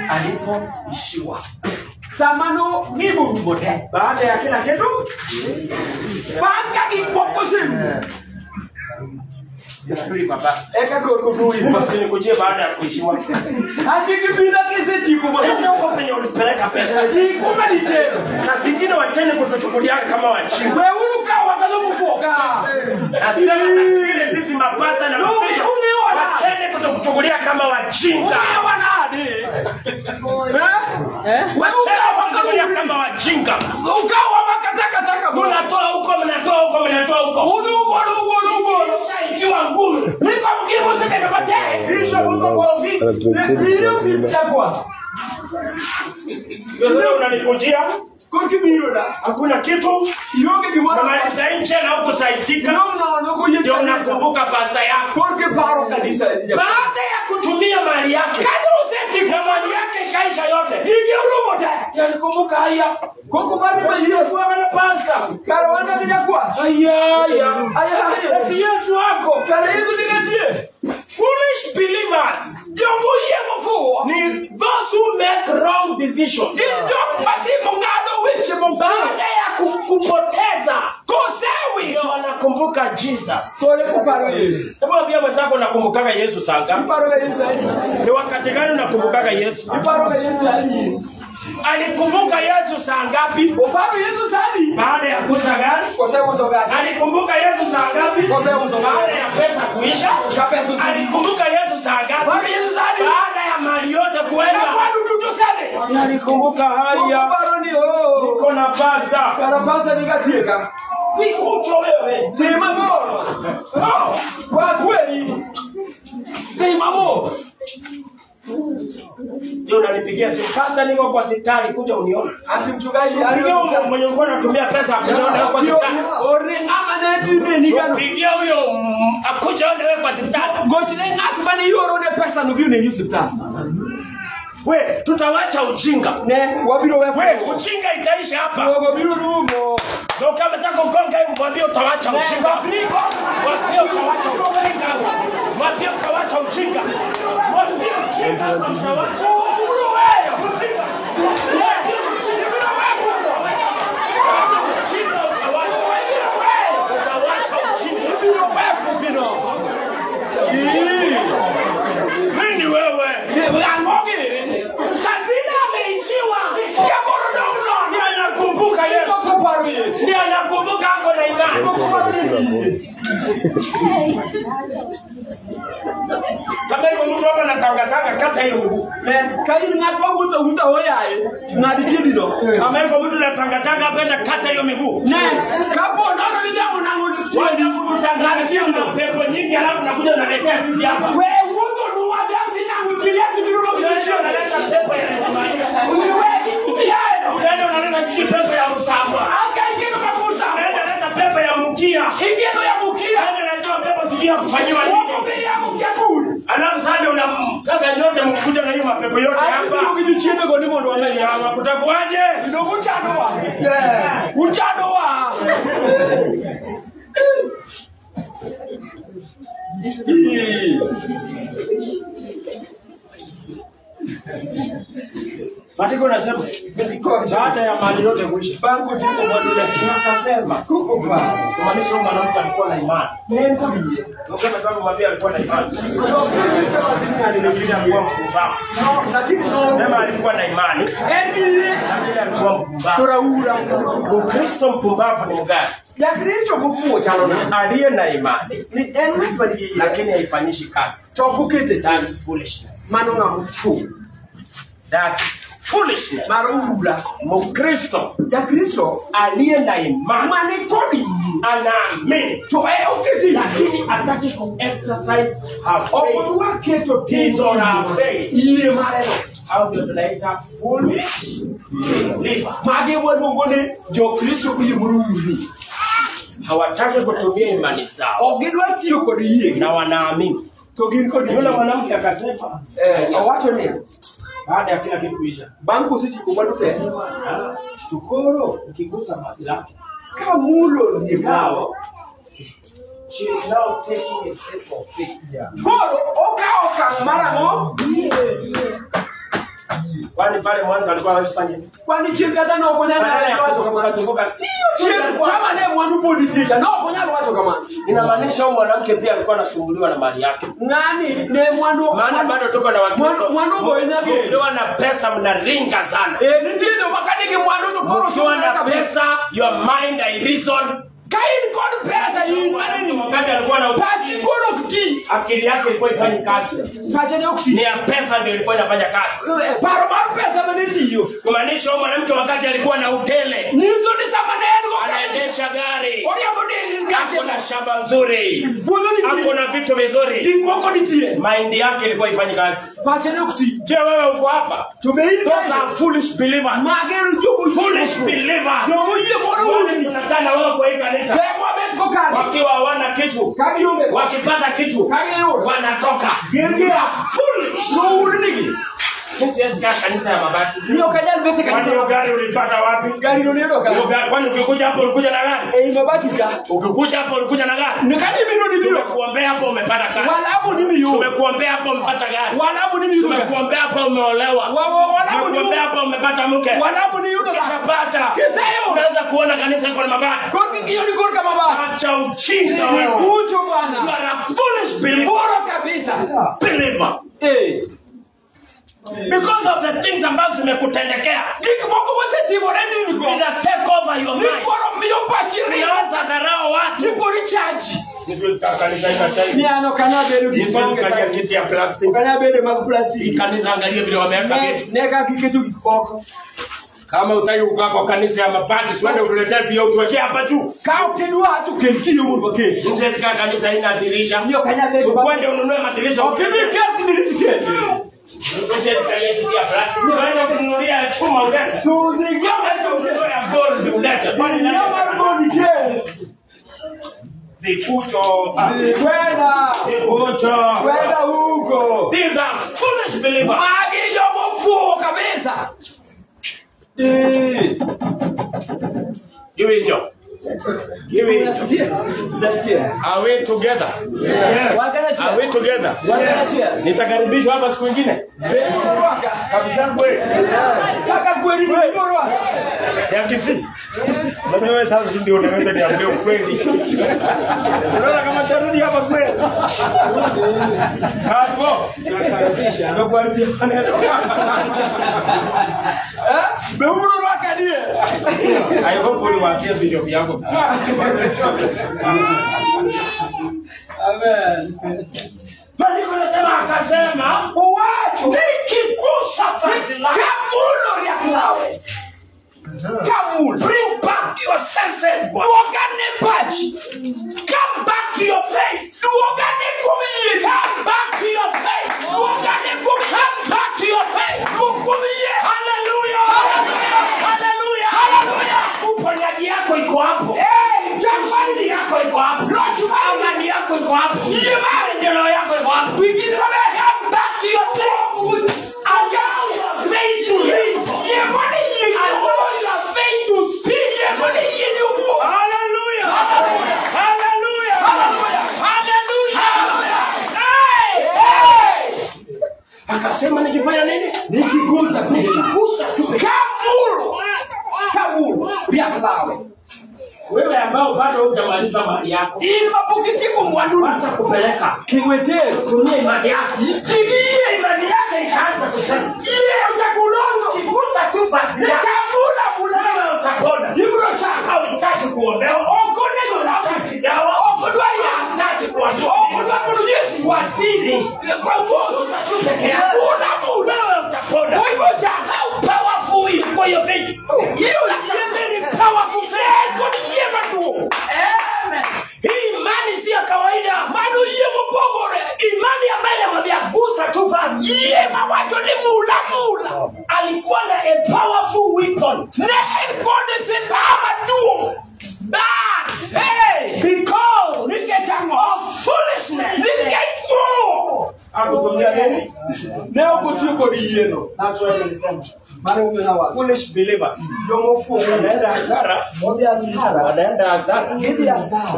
Alipoishiwa samano nibu bote baada ya kila kitu baka ipokosim Yuri baba eka korudui mpasini kujie baada ya kuishiwa akikibida kese tiku mbona uko penye ulipeleka pesa ikuma lisero sasa singine wachane kutochukulia kama wachinga wewe uka wakazomfuka asema zingine sisi mapata na wachane kutochukulia kama wachinga umeona hadi wachane kutochukulia kama wachinga ukawa makataka mnatoa huko ikiwa ngumu niko mkimu sasa kapate bisho huko kwa ofisi ndio ofisi yako wewe unanifujia kukibirona hakuna kitu yoge kimwana maliza nje na huko saitika no ndio unakumbuka pasta yako kwa paro kanisa baada ya kutumia mali yake kadri useti na mali yake kaisha yote ndio ulomote yalikumbuka haya kwa kubali mali kwa wana pasta karo wana ninakuwa haya si Yesu wako karo Yesu ninatie foolish believers jomuye mfu ni those who make wrong decisions ndio pati mungado which baada ya kupoteza kosewi wanakumbuka Jesus sore kuparo Yesu hebu ambia mwenzako nakumbukaga Yesu sanga kuparo Yesu ni wakati gani unakumbukaga Yesu kuparo Yesu alikumbuka Yesu saa ngapi kuparo Yesu sadi baada ya kuta gani kosewa sogaji alikumbuka Yesu saa ngapi kosewa sogaji baada ya pesa kuisha pesa alikumbuka Yesu saa ngapi baada Yesu sadi baada ya mali yote kuenda bado tutosane alikumbuka haya kuparo niko na pasta kana pasta nikatieka nikucho wewe ni mamoro kwa kweli ni mamoro ndio unanipigia simu pasta niko kwa sitani kuja uniona ati mchungaji aliona mwenye alikuwa anatumia pesa akuja kwa sitani ore ama ndio ni gani pigia huyo akuja wewe kwa sitani ngojine ngatu bani hiyo rode pesa ndio ni nyusi sitani we tutawacha ujinga ne wabiro wewe ujinga itaisha hapa wabiro rumo ndio kama zako gonga mwambie utawacha ujinga mwambie utawacha ujinga mwambie utawacha ujinga mwambie ujinga utawacha Nini wewe? Angoge. Sazina ameishiwa. Ni anakumbuka Yesu. Ni anakumbuka ako na imani. Kama hivyo mtu hapa anatanga kata hiyo mguu. Kaini ngapa uta hoyaye. Tunaditini ndo. Kama hivyo mtu anatanga hapa na kata hiyo miguu. Kapo ndio ni jambo na ngoni. Tunaditini ndo. Pepo nyingi alafu nakuja unaletea sisi hapa. Wewe uko ndo wadambi na mtiliati virulo vinashio naleta pepo ya Maria. Unaenda unaleta pepo ya Musamba. Akaingia kwa Musa. Unaenda unaleta pepo ya Mukia. Ingia ya Mukia. Unaenda unaleta pepo sijia kufanywa nini? Ya Mukia kule. Alafu sasa nyote mkuja na hiyo mapepo yote hapa. Ukijichinde kwa nimo ndo wale hapa. Kutakuaje? Ndio kuchanoa. Kuchanoa. Matiko nasema baada ya mali yote kuishi bangu tena mwadula tunakasema kukupa kumaanisha mwanamke alikuwa na imani ndio kama sababu mwambie alikuwa na imani alikuwa mpumbavu lakini sema alikuwa na imani lakini alikuwa mpumbavu Mkristo mpumbavu ni mgani ya Kristo mfuo chalona aliye na imani ni enwi lakini haifanyishi kazi chokukete that's foolishness manona mfu that foolishness marula Mkristo ya Kristo aliye na imani manikodi anaamini uketi lakini ataki ku exercise her faith wake to tease on her faith ile mareno au ndio tunaita foolish believer mage wonongone jo Kristo kuyimuruni hawataki kutumia imani zao ogedwa tio kodi yie na wanaamini togin kodi yule mwanamke akasema awacho nini baada ya kila kitu kuisha banku siti kubwa pesa tukoro ukigusa basi lake Kamulo ni kao. She is now taking a step of faith. Koro oka maramo. Kwani pale mwanzo alikuwa anafanya? Kwani chingata na okonyana na wacho kama kazivuka sio chingata kama ne mwandu politician na okonyana wacho kama. Inamaanisha huyu mwanamke pia alikuwa anasumbuliwa na mali yake. Nani ne mwandu maana bado tuko na Wakristo. Mwandu boyanyage. Ukiwa na pesa mnaringa sana. Ndio makadege mwandu tukoro ukiwa na pesa your mind I reason. Kaini kwa pesa hii Maneni mwangaji alikuwa na pachi kono kuti. Akili yake ilikuwa ifanye kazi. Pachi ni kuti. Ni ya pesa ndio ilikuwa inafanya kazi. Maru pesa maneti hiyo. Kumaanisha mwanamke wakati alikuwa na utele. Nizo ni sama neno. Anaendesha gari. Oria modeli ngache. Ako na shamba nzuri. Ako na vitu vizuri. Dimoko nitie. Mind yake ilikuwa ifanye kazi. Pachi ni kuti. Je, wewe uko hapa? Tumeini those are foolish believers. Magero jobu Foolish believers. Ndio yeye bora wewe tunakana wao kwa hii kanisa. Wakiwa hawana kitu, wakipata kitu, wanatoka. Foolish. Siwezi kaa kanisa ya mabati. Ndio kajali bete kanisa. Kwani gari ulipata wapi? Gari ndio kwani ukikuja hapo ulikuja na gari? Mabati ka. Ukikuja hapo ulikuja na gari? Nikani mimi ndio kuombea hapo umepata kazi. Walabu ni mimi. Tumekuombea hapo umepata gari. Walabu ni mimi. Tumekuombea hapo umeolewa. Walabu ni hapo umepata mke. Walabu ni yule kishapata. Kisayo. Unaanza kuona kanisa liko na mabati. Kwa hiyo ni kwa mabati. Acha uchinga wewe. Kucho bwana. You are a foolish believer. Bora kabisa. Believer. Because of the things ambazo zimekutendekea. Nikimwako waseti bora nini zina take over your mind. Nikoro miyopachiri. Nianza dharau watu. Niko recharge. Nisiwezi kanisa ina time. Ni ano kanabero kifanga kiti ya plastic. Kanabero ma plastic. Kanisa angalia vile wameweka vitu. Neka kitu kikoko. Kama utaki kukaa kwa kanisa ya mabati, usiende utuletee vioo tuweke hapa juu. Kaa ukinua hatu kelkio mungu wake. Usiwezi kaa kanisa ina dirisha. Ndio kanabero. Ukwende ununue madirisha. Ukivika dirisha. Usiwezi kalia kiti ya plastic. Usiende kununulia chuma ulete. Tunigama ununue ya gold ulete. Bali na marmoni je. Vikucho. Kwenda. Vikucho. Kwenda huko. These are foolish believers. Magi jomo mfuo kabisa. Give it yo. Give it. Nasikia. Are we together? Yes. Are we together? Nitakaribishwa hapa siku nyingine. Kabisa kweli. Kaka kweli ni bora. Ya kisi. Wewe sasa ndio unaweza niambie ukweli. Unaona kama tarudi hapa kweli. Hapo. Nakaribisha. Nakuharibia. Beuru wakadie. I hope you will hear video yako. Amen. Bali kunasema akasema, "Uwacho nikigusa vazi lako kamulo ya klawe." Kamul, bring back your senses, boy. duogane pachi. Come back to your faith. Duogane kumiye. Come back to your faith. Duogane kumiye. Come back to your faith. Dukumiye. Hallelujah. Hallelujah. Hallelujah. Uponyaji yako iko hapo. Jamani yako iko hapo. Amani yako iko hapo. Maendeleo yako iko hapo. Come back to your faith. Allow your faith to live. Allow your faith to speak. Hallelujah. Hallelujah. Hallelujah. Hey. Akasema nikifanya nini? Nikigusa tu. Kamulu ya klawe. Wewe ambao bado hujamaliza mali yako. Ili mapokitiko mwandu Acha kupeleka. kiwetero. Tumia imani yako. Tumia imani yako ikaanza kusema. Ile utakulozo Kigusa tu basi. Nikamula Wewe utapona. Libro cha Au utaki kuombewa. okonego na Utaki dawa. okodwaya. Utaki kuondoa. Okodwa kwa Yesu Kwa siri. kwa uozo Tu peke yako. Wewe utapona. Kwa hivyo cha How powerful is for your faith. hiyo Ni powerful faith. kwa yema tu. Amen. Hii imani si ya kawaida. Manu yemo pogore. Imani ambayo inamwambia gusa tu vazi. Yema wacho ni mula. Alikuwa na a powerful weapon. Ne kode se ama tu. But because Nikechango. of foolishness, Nikefo. akutumia nini? Leo kuchiko dieno. That's why nilisema. Foolish believers. Yomofu wanaenda hasara. Wanaenda hasara.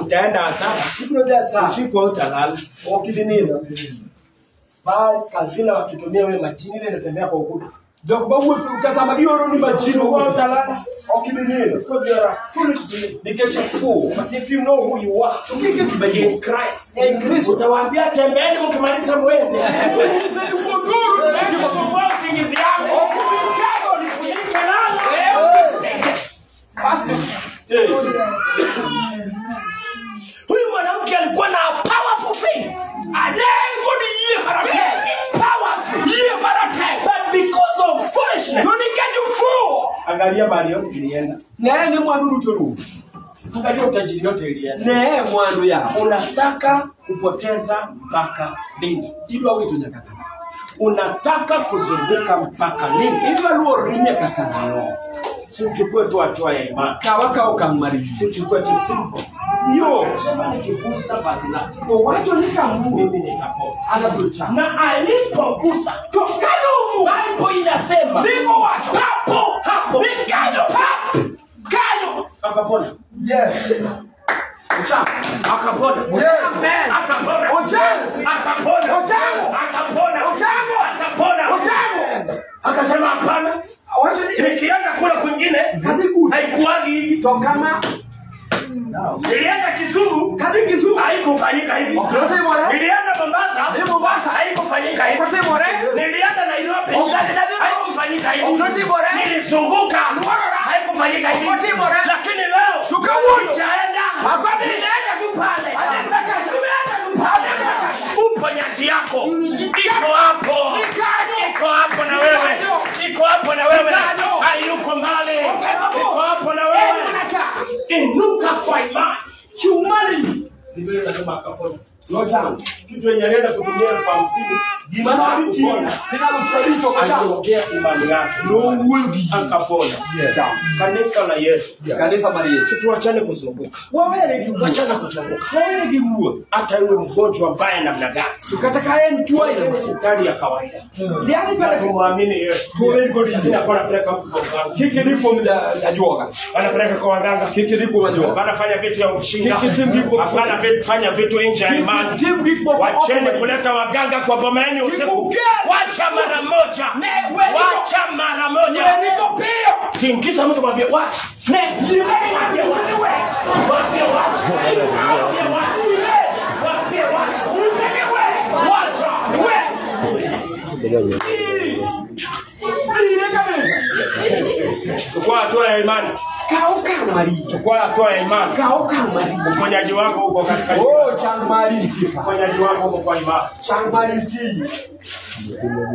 Utaenda hasara. Usiku utalala. Ukidinina. Bali kazila wakitumia wewe majini ile inatembea kwa ukuta. Donc babu ukasema hiyo ni majini Wao utalala. Ukidinina. Because you are foolish believers. They get you fool. But if you know who you are, in Christ. In Christ utawaambia tembeeni mkimaliza mwende. Sasa uko duru Tunachukua usingizi yako. Ukikao nifunike lala. Pastor. Huyu mwanamke alikuwa na powerful faith. Adengo ni yeye baraka. Powerful. Yeye baraka. But because of foolishness, you get you fool. Angalia mali yote ilienda. Na ni mwandu choru. Angalia utajiri yote ilienda. Na mwandu ya. Unataka kupoteza mpaka lini? Ilwa wetu nyakaka. Unataka kuzunguka mpaka lini? Ilwa luo rinya kakana. Si uchukue tu hatua ya imani. Kawaka ukamari. Si uchukue tu simple. Yo, sema nikigusa vazi lake. wacho nikamu. Mimi nitapona. Anabucha. Na alipogusa Tokano. Bible inasema Niko wacho. hapo nikano kano akapona. Yes. Ucha. Akapona. Amen. Akapona. Ucha. Akapona. Ucha. Akapona. Ucha. Akapona. Ucha. Akasema hapana. Wacho ni Nikienda kula kwingine haikuagi hivi. tokama. Nilienda Kisumu, haikufanyika hivi. Nilienda Mombasa, haikufanyika hivi. Nilienda Nairobi, haikufanyika hivi. Nilizunguka, haikufanyika hivi. Lakini leo tutaenda tu pale. Uponyaji yako iko hapo. Iko hapo na wewe. Iko hapo na wewe. Hayuko mbali. Iko hapo na wewe. Inuka kwa imani. Chumani. Biblia inasema akapona. Loja. Kitu yenye anaenda kutumia 50. Gimana alichi? Sina msaidi toka chango. Ongea imani yake. No will akapona. Kanisa la Yesu. Kanisa la Yesu. Tuachane kuzunguka. Tuachane kuzunguka. Hata yule mgonjwa mbaya namna gani. Tukataka yeye mtu ile hospitali ya kawaida. Ndiani pale kumwamini Yesu. Anapeleka kiki ndipo mjajoga. Anapeleka kwa waganga. Kiki ndipo mjajoga. Anafanya vitu ya ushinga. Hapana fanya vitu nje ya imani. Wacheni kuleta waganga kwa boma yenu usiku. Wacha mara moja. Wacha mara moja. Niko pia. Tingiza mtu mwambie wacha. Waambie Tukua hatua ya imani. Kauka mali. Tukua hatua ya imani. Kauka mali. Uponyaji wako uko katika imani. Chang mali. Uponyaji wako uko kwa imani. Chang mali.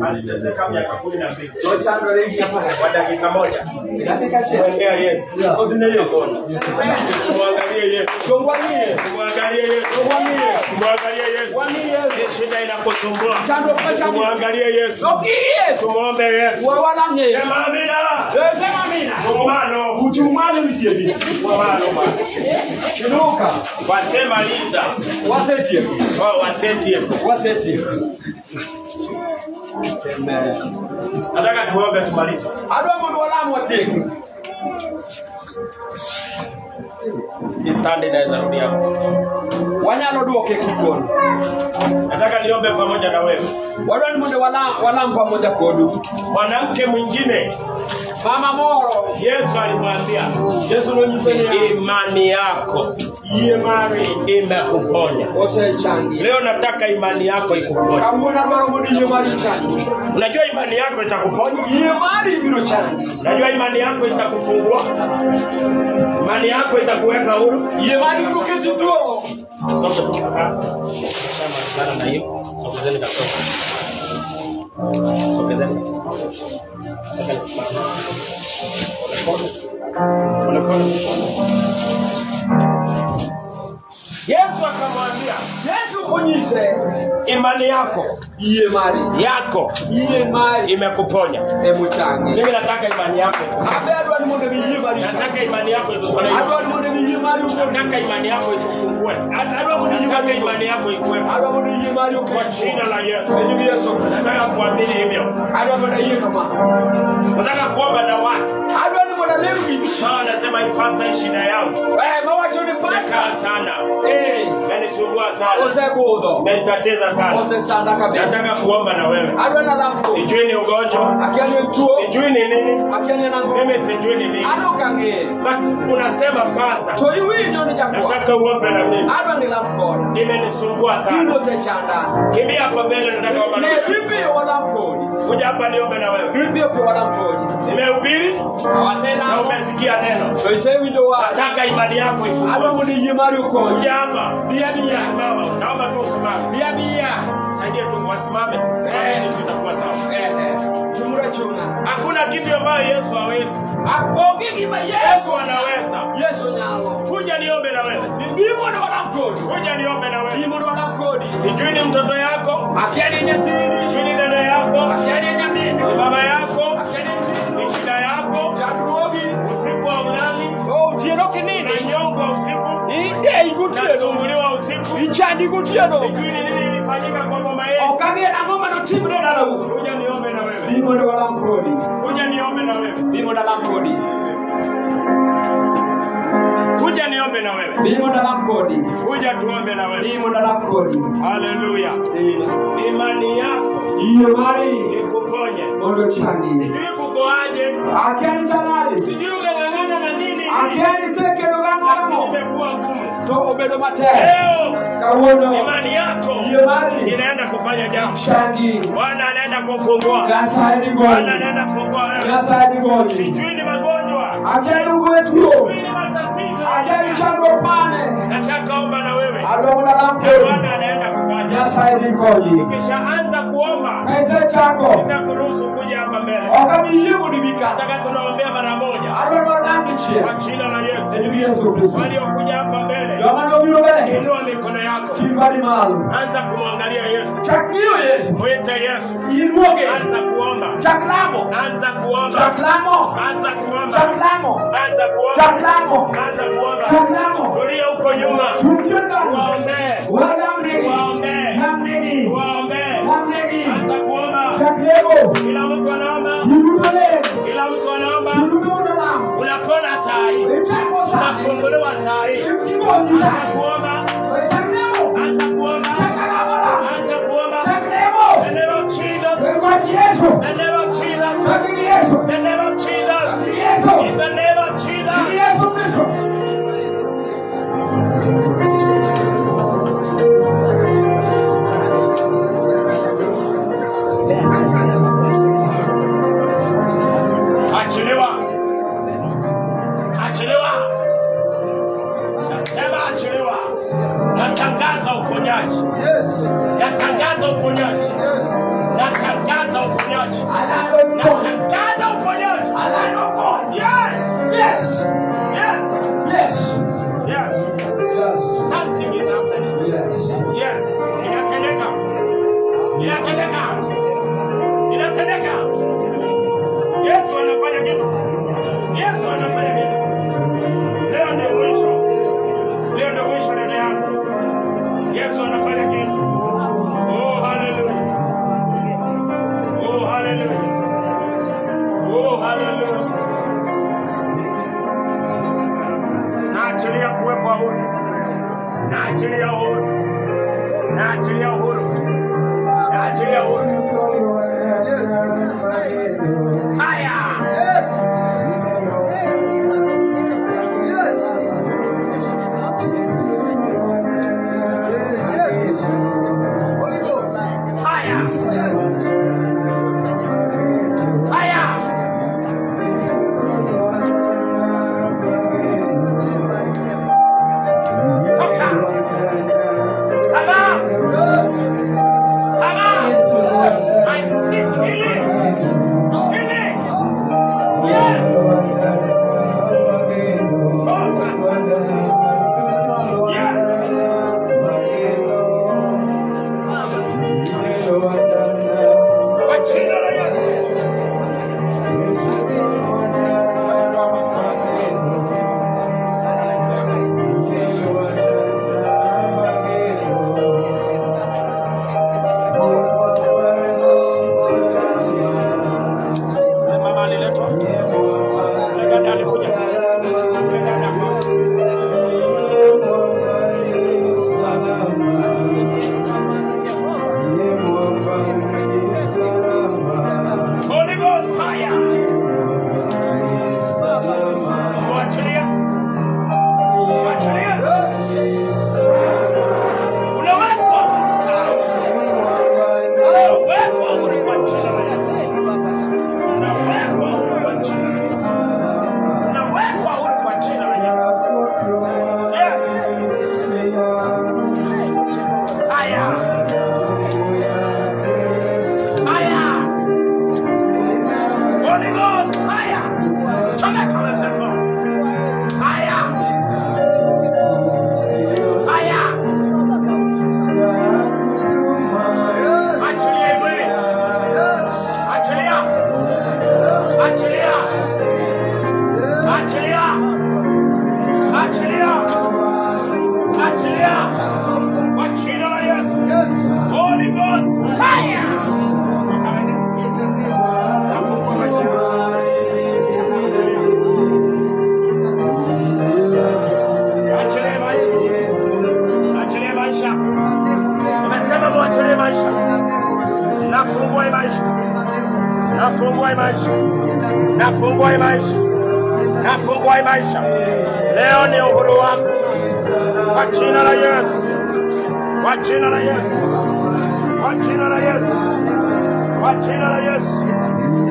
Aliteseka miaka 12. Chang rengi hapa. Kwa dakika moja. Dakika chache. Ongea Yesu. Odine Yesu. Muangalie Yesu. Muangalie. Muangalie Yesu. Muangalie Yesu. Muangalie shida inakusumbua. Muangalie Yesu. Yesu. Muombe Yesu. Wala Yesu. Sema amina. Sema amina. Mumano. Uchumano mjiebi. Mumano. Kidoka. Wasema liza. Wasetie. Oh, wasetie. Wasetie. Amen. Nataka tuombe tumalize. Adwa mwana wala mwatieke. Istande naweza rudi hapo. Wanyalo duoke kikono. Nataka niombe pamoja na wewe. Wadwa ni mwende wala pamoja kodu. Mwanamke mwingine Mama Moro. Yesu alimwambia, Yesu anamsema imani yako imekuponya. Leo nataka imani yako ikuponye. Unajua imani yako itakuponya? Unajua imani yako itakufungua? Imani yako itakuweka huru? Sote tukikaa. Sana na hiyo. Sokezeni kabisa. Sokezeni. Pole pole. Yesu akamwambia, Yesu konyise imani yako imekuponya. Mimi nataka imani yako. Nataka imani yako ikutolee. Nataka imani yako ikufungue. Nataka imani yako ikuwe. Kwa jina la Yesu. Nataka kuamini hivyo. Nataka kuomba na watu. Sawa, nasema hii pastor shida yangu. Kaa sana. Menisumbua sana. Menitatiza sana. Nataka kuomba na wewe. Sijui ni ugonjwa. Sijui ni nini. Mimi sijui ni nini. But unasema pastor. Nataka uombe na mimi. Nimenisumbua sana. Kimbia hapa mbele, nataka kuomba na wewe. Kuja hapa niombe na wewe. Nimehubiri na umesikia neno. Nataka imani yako ikuwe. Kuja hapa. Simama. Naomba tu usimame. Saidia tu wasimame. Tutakuwa sawa. Hakuna kitu ambayo Yesu hawezi. Yesu anaweza. Kuja niombe na wewe. Kuja niombe na wewe. Sijui ni mtoto yako. Sijui ni dada yako. Ni baba yako. Ni shida yako. Usiku wa ulali. Nyongo usiku. Nasumbuliwa usiku. Sijui ni nini ilifanyika kwa mama yetu. Kuja niombe na wewe. Kuja niombe na wewe. Kuja niombe na wewe. Kuja tuombe na wewe. Haleluya. Imani yako ikuponye. Sijui kukoaje. Sijui ungangana na nini. Imekuwa ngumu. Leo imani yako inaenda kufanya jambo. Bwana anaenda kufungua. Bwana anaenda kufungua wewe. Sijui ni magonjwa. Sijui ni matatizo. Nataka omba na wewe. Bwana anaenda kufanya. Ukishaanza kuomba, nitakuruhusu kuja hapa mbele. Nataka tunaombea mara moja. Kwa jina la Yesu. Waliokuja hapa mbele, inua mikono yako. Anza kumwangalia Yesu. Mwite Yesu. Anza kuomba. Anza kuomba. Anza kuomba. Anza kuomba. Anza kuomba. Tulia huko nyuma. Waombe. Waombe. Waombe. Anza kuomba. Kila mtu anaomba. Kila mtu anaomba. Unapona saa hii. Unafunguliwa saa hii. Anza kuomba. Anza kuomba. Anza kuomba. The name of Jesus. The name of Jesus. The name of Jesus. In the name of Jesus. Achiliwa. Achiliwa. Nasema achiliwa. Natangaza uponyaji. Natangaza uponyaji. Natangaza uponyaji. Natangaza uponyaji. Yes. Yes. Yes. Yes. Something is happening. Yes. Inatendeka. Inatendeka. Inatendeka. Yesu anafanya kitu. Yesu anafanya kitu. Leo ndio mwisho. Leo ndio mwisho dada yangu. Yesu anafanya kitu. Oh, hallelujah. Oh, hallelujah. Oh, hallelujah. Naachilia kuwepo huru. Naachilia huru. Naachilia huru. Naachilia huru. Haya. Come on. Nafungua maisha. Leo ni uhuru wako. Kwa jina la Yesu. Kwa jina la Yesu. Kwa jina la Yesu. Kwa jina la Yesu.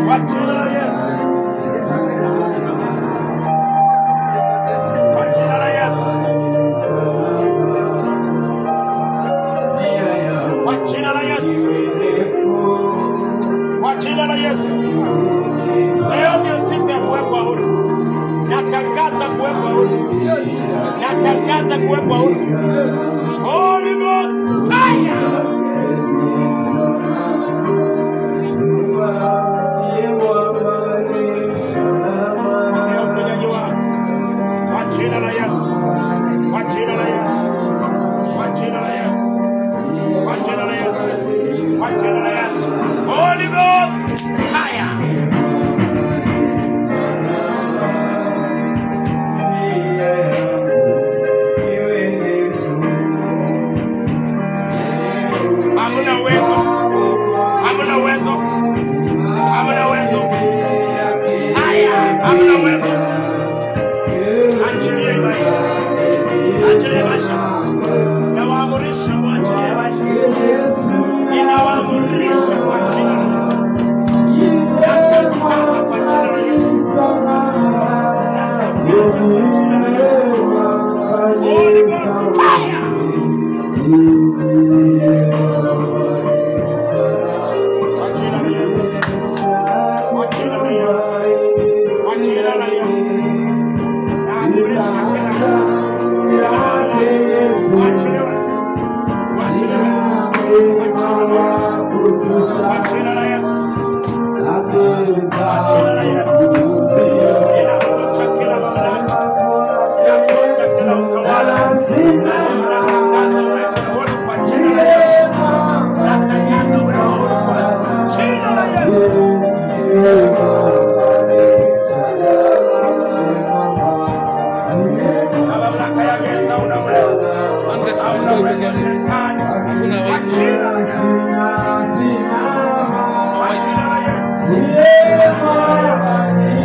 Kwa jina la Yesu. Kwa jina la Yesu. Kwa jina la Yesu. Kwa jina la Yesu. Leo ndio siku ya kuwekwa huru. Natangaza kuwekwa huru. Natangaza kuwekwa huru. Holy God, fire! Kwa jina la Yesu. Kwa jina la Yesu. Kwa jina la Yesu. Kwa jina la Yesu. Kwa jina la Yesu. Holy God, fire! Hamuna uwezo. Hamuna uwezo. Hamuna uwezo. Haya, hamuna uwezo. Achilie maisha. Achilie maisha. Nawaamurisha mwachilie maisha. Ninawaamurisha kwa jina la Yesu. Natangaza kwa jina la Yesu. Holy God, fire! Yeah.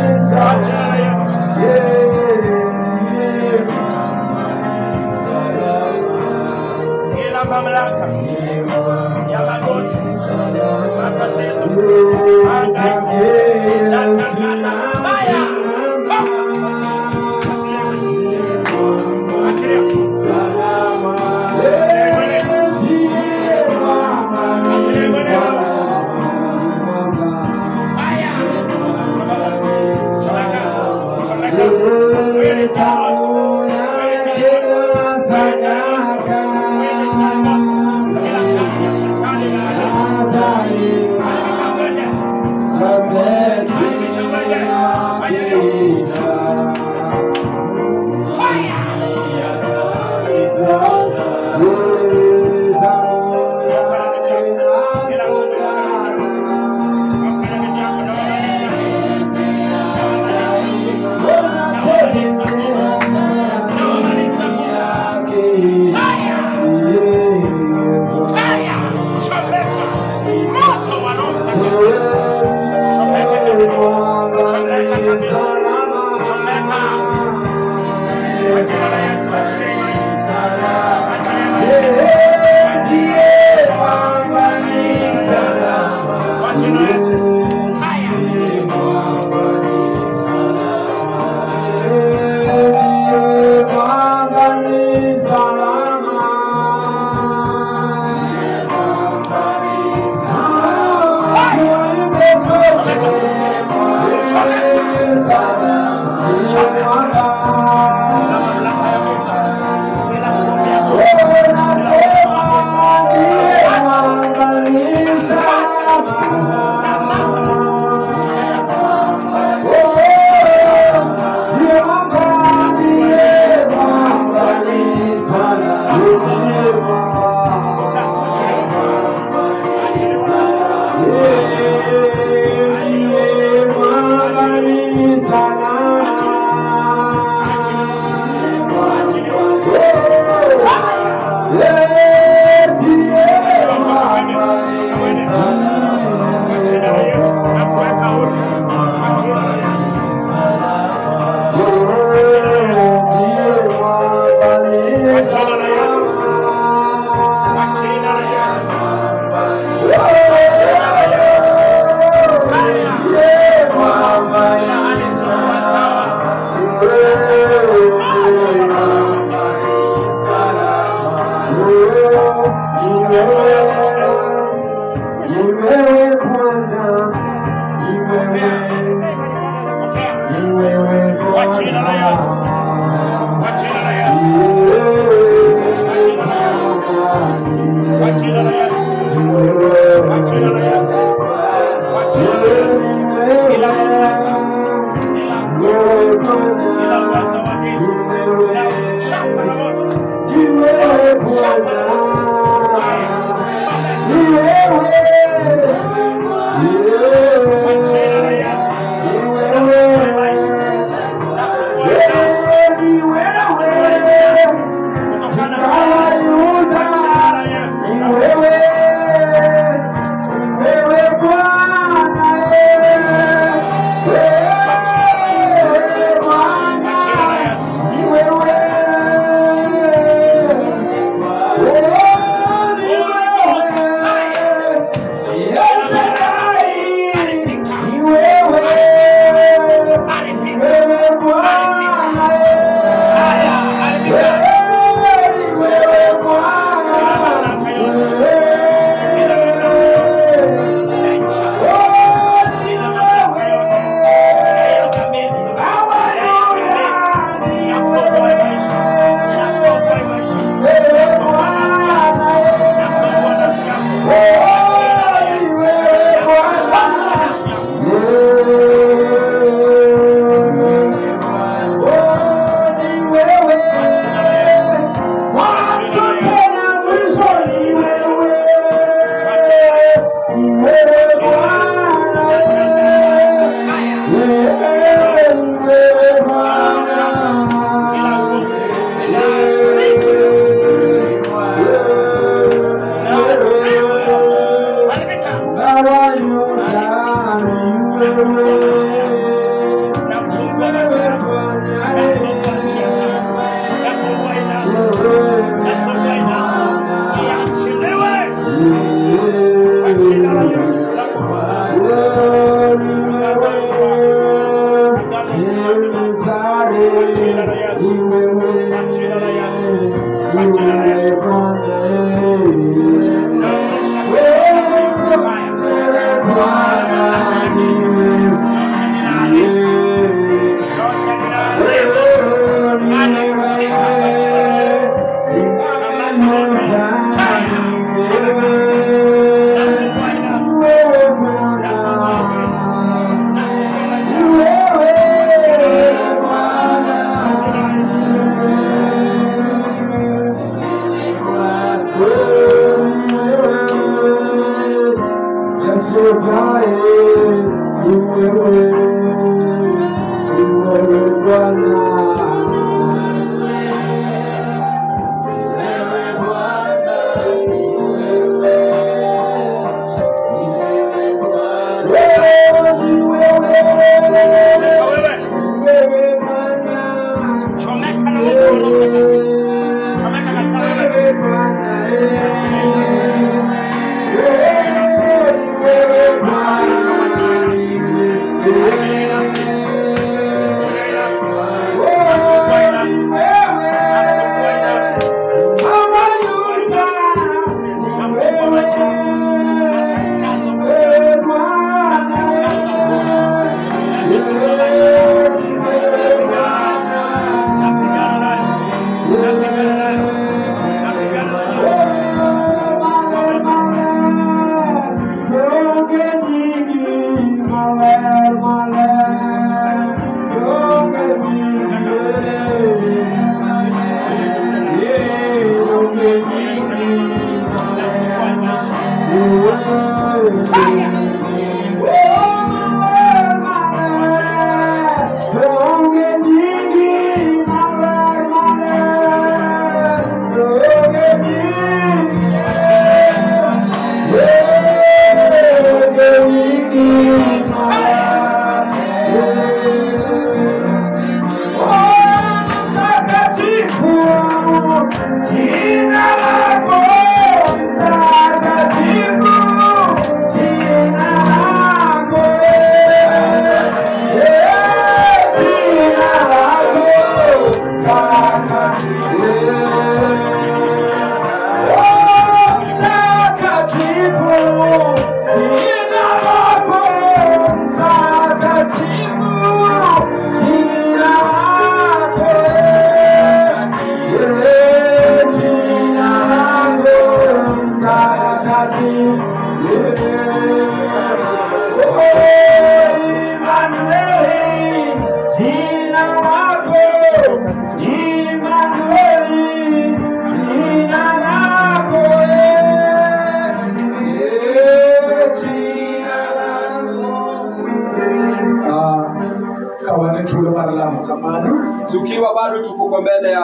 Tukiwa bado tuko kwa mbele ya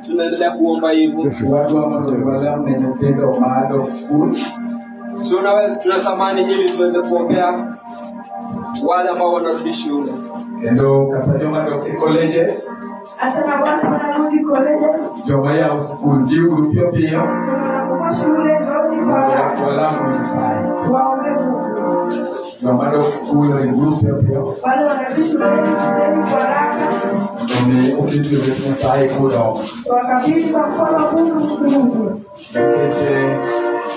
tunaendelea kuomba hivyo. Watu wa Matembele mnyenyekezo bado school. Tunatamani ili tuweze kuombea wale ambao wanarudi shule. Ndio katajoma ndio colleges. Asana watu wanarudi colleges. Joma ya school ndio grupio pia. Kwa shule ndio kwa wala msai. waombe Joma ndio school ndio grupio pia. wale wanarudi shule ni kwa haraka. Ndio ukijua msai kuda. Wakabili kwa mkono Mungu. Keche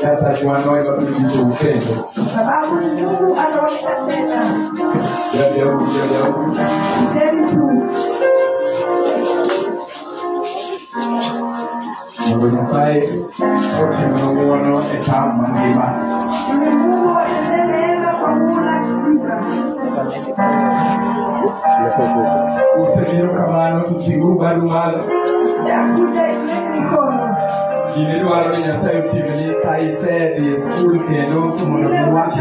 sasa juano iko kitu upendo. Sababu Mungu anawaita tena. Ya. Tena tu. Mungu sai wote mnaoona etamu mzima. Mungu anaendelea kwa kula kibra. Usemero kamano tutiruba lumalo. Chakuja ni kono. Dinero wale nyasaye utimeni kaise school kendo tumono wache.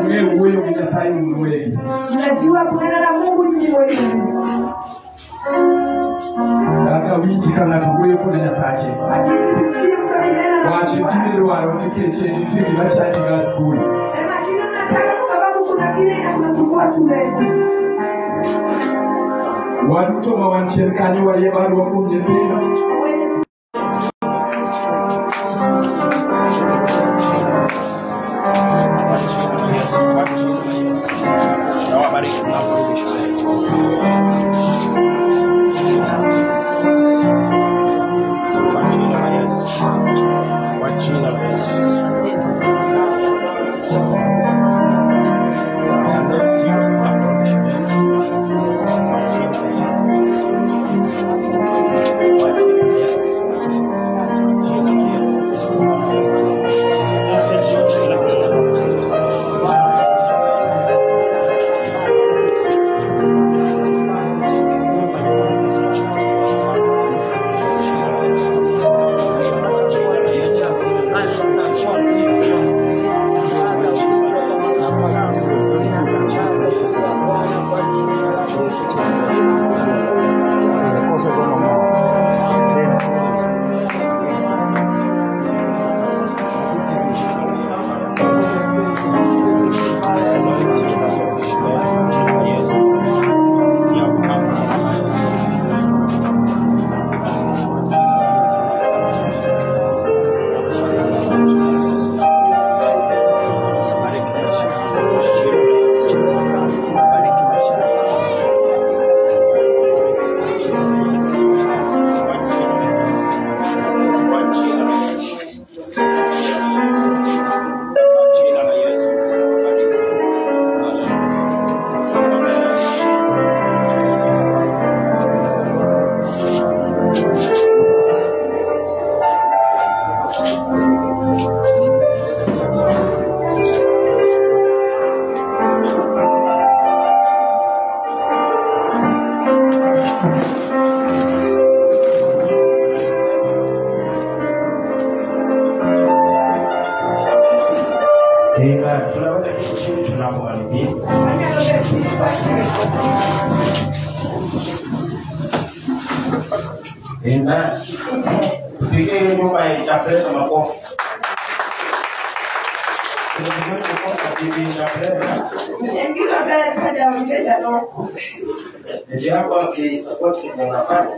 Wewe wewe nyasaye mwewe. Unajua kuna na Mungu ni wewe. Kaka winji kana tuwe kuna nyasaye. Wache dinero wale nikeche nitiki wachaji wa school. Sema kile nataka kwa sababu kuna kile kinachukua shuleni. Watu wa wancherikani wale bado wako mjezera. unaweza kitu chini tunapomalizia. Amen. Tufikie ile nyumba ya chapeleka makofi. Ndio hapo akisupport kwa nafasi.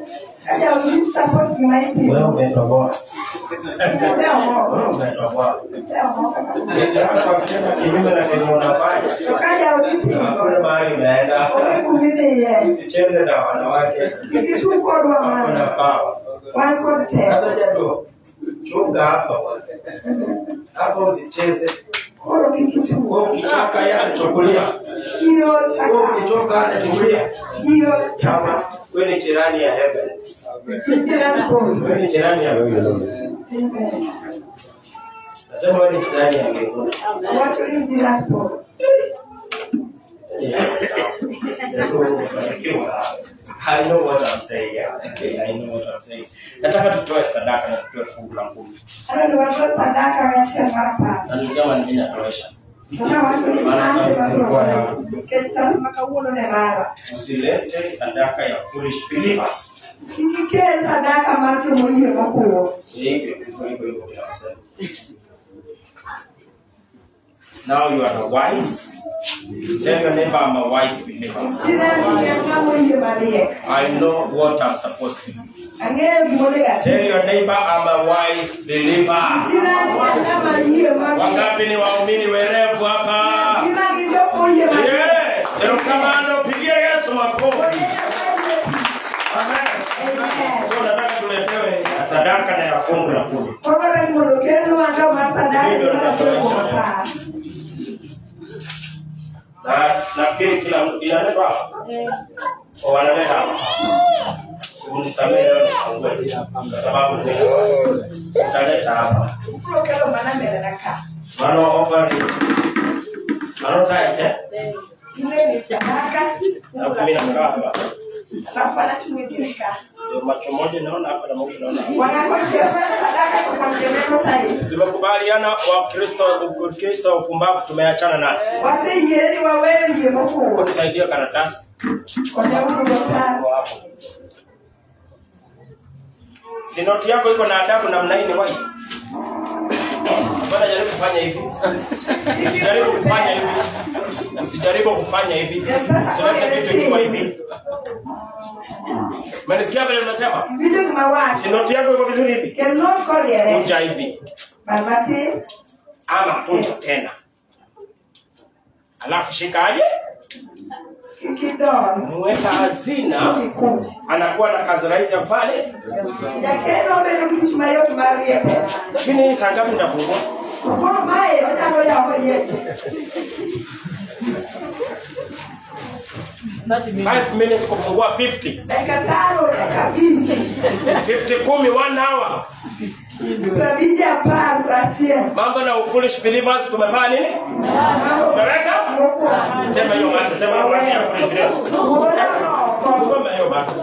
Kaja support kimaiti. Wewe umetoboa. Sema Umetoboa. Ndio hapo akienda kinyume na kenye unafanya. kaja ulisi. Hakuna mahali unaenda. Usicheze na wanawake. Kitu kwa dua Hakuna maana. power. One content. Sasa japo chunga hapa. Hapo usicheze. Koro kitu. Ukichoka yanachukulia. Hiyo taka. Ukichoka anachukulia. Hiyo Kama wewe ni jirani ya heaven. Wewe ni jirani ya mbinguni. Nasema wewe ni jirani ya mbinguni. Watu hivi hapo. I know what I'm saying. I know what I'm saying. Nataka tutoe sadaka na tutoe fungu la 10. Ana ni watu sadaka ya shamba hapa. Na nilisema ni ninatosha. Kuna watu ni Usilete sadaka ya foolish believers. Ikike sadaka marke mwenye makuu. Hivyo. Now you are wise. Tell your neighbor I'm a wise believer. I know what I'm supposed to do. Tell your neighbor I'm a wise believer. Wangapi ni waumini werevu hapa? Yeah. Ndio kama anapigia Yesu makofi. Amen. So nataka tuletewe sadaka na ya fungu la 10. Nafikiri kila mtu inaleta hapa. Wanaleta hapa. Unisamehe leo nifungue. Kwa sababu nitaleta hapa. Mano offering. Mano tayari. Na kumi na mkaba. Macho moja naona hapa na moja naona. Tumekubaliana Wakristo upumbavu tumeachana naye. Nisaidia karatasi. Si noti yako iko na adabu namna hii ni wise. Bwana jaribu kufanya hivi. Usijaribu kufanya hivi. Usijaribu kufanya hivi. Usilete kitu kiwa hivi. Mnasikia vile unasema? Si noti yako iko vizuri hivi. Kunja hivi. Ama kunja tena. Alafu shikaje? Mweka hazina anakuwa na kazi rahisi ya kufanya. Lakini saa ngapi nitafungua? 5 minutes kufungua 50. 50 10 1 hour. Mambo na foolish believers tumefanya nini? Baraka? Tema hiyo mata, tema ya foolish believers. Ngombe hiyo mata.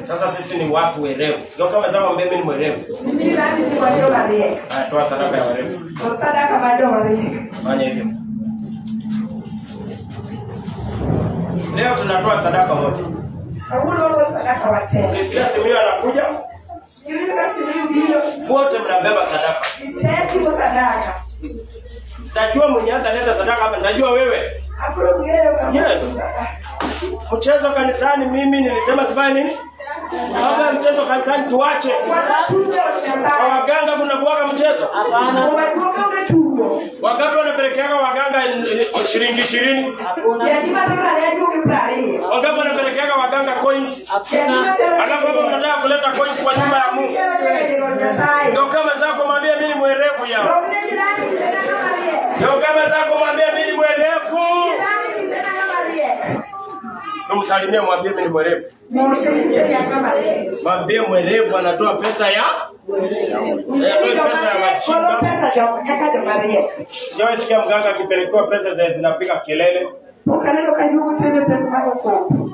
Sasa sisi ni watu werevu. Ndio kama zama mimi ni mwerevu. Toa sadaka ya werevu. Sadaka bado werevu. Fanya hivyo. Leo tunatoa sadaka wote. Ukisikia Simio anakuja, wote mnabeba sadaka. Tajua mwenye ataleta sadaka hapa, najua wewe. Yes. Mchezo kanisani mimi nilisema sifanye nini? Hapa mchezo kanisani tuache. Kwa waganga kuna kuwaka mchezo? Hapana. Wangapi wanapelekeana waganga shilingi 20? Wangapi wanapelekeana waganga coins? Alafu hapo mnataka kuleta coins kwa nyumba ya Mungu. Ndio kama zako mwambie mimi mwerevu yao. Ndio kama zako mwambie mimi mwerevu. Tumsalimie mwambie mimi mwerevu. Mwambie mwerevu anatoa pesa ya pesa ya machinga. Jawa sikia mganga akipelekewa pesa zinapiga kelele.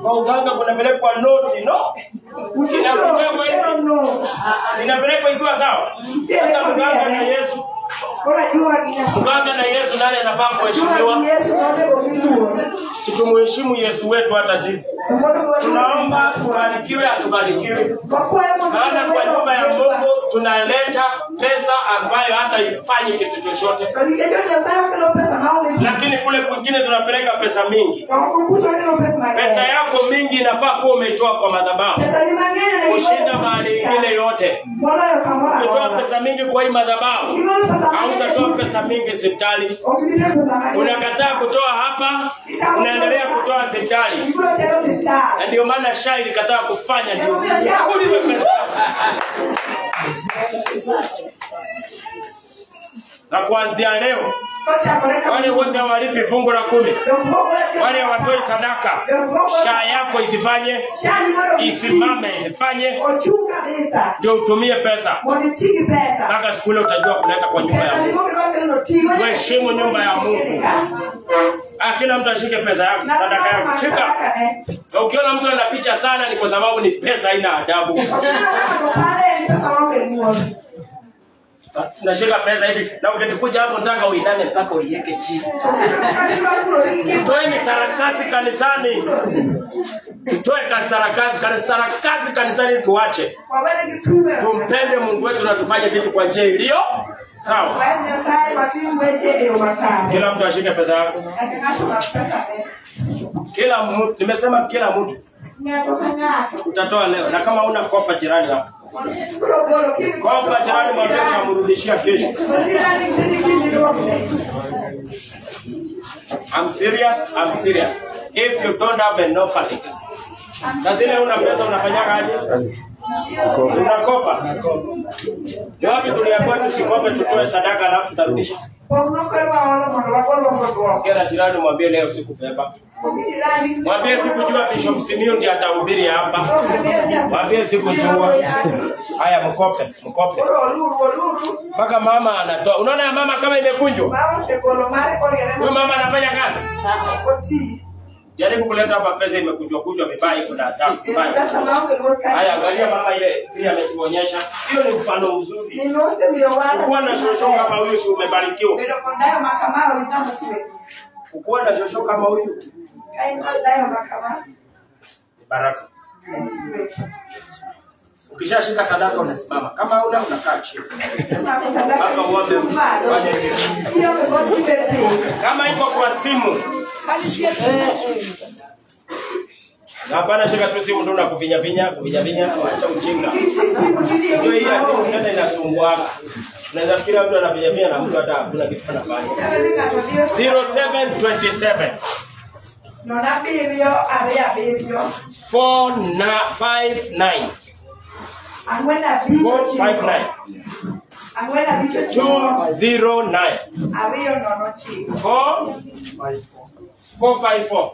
Kwa uganga kunapelekwa noti, no? Inapelekwa hivi. Zinapelekwa ikiwa sawa. Sasa mganga na Yesu. Mganga na Yesu nani anafaa kuheshimiwa? Situmuheshimu Yesu wetu hata sisi. Tunaomba tubarikiwe atubarikiwe. Maana kwa nyumba ya Mungu tunaleta pesa ambayo hata ifanye kitu chochote. Lakini kule kwingine tunapeleka pesa mingi. Pesa yako mingi inafaa kuwa umetoa kwa madhabahu. Kushinda mahali ingine yote. Ukitoa pesa mingi kwa hii madhabahu, hautatoa pesa mingi hospitali. Unakataa kutoa hapa, unaendelea kutoa hospitali. Na ndio maana SHA ilikataa kufanya ndio. Na kuanzia leo wale wote walipi fungu la 10, wale watoi sadaka, SHA yako isifanye, isimame isifanye, ndio utumie pesa. Mpaka siku ile utajua kuleta kwa nyumba ya Mungu. Tuheshimu nyumba ya Mungu. Kila mtu ashike pesa yako, sadaka yako. Shika. Na ukiona mtu anaficha sana ni kwa sababu ni pesa haina adabu. Tunashika pesa hivi na ukitukuja hapo nataka uiname mpaka uiweke chini. Toeni sarakasi kanisani. Tutoe sarakasi kanisani tuache. Tumpende Mungu wetu na tufanye vitu kwa njia iliyo sawa. Kila mtu ashike pesa yako. Kila mtu, nimesema kila mtu. Utatoa leo na kama una kopa jirani hapo. Kopa jirani mwambie kumrudishia kesho. I'm serious. If you don't have enough money. Sasa ile una pesa unafanyaga aje? Unakopa. Ndio wapi tuliambiwa tusikope tutoe sadaka alafu tutarudisha. Kila jirani mwambie leo sikubeba. Mwambie sikujua Bishop Simeon ndiye atahubiri hapa. Mwambie sikujua. Haya mkope. Mpaka mama anatoa. Unaona ya mama kama imekunjwa? Huyo mama anafanya kazi. Jaribu kuleta hapa pesa imekunjwa vibaya kuna adabu vibaya. Haya angalia mama ile pia ametuonyesha. Hiyo ni mfano mzuri. Kuwa na shosho kama huyu si umebarikiwa. Kuwa na shosho kama huyu. Baraka. Ukishashika sadaka unasimama. Kama una unakaa chini. Hapa uombe. Kama iko kwa simu. Hapana shika tu simu ndio unakuvinya-vinya, acha ujinga. Ndio hii simu tena inasumbua. Unaweza fikiri mtu anavinya-vinya na mtu hata hakuna kitu anafanya. 0727 459 454.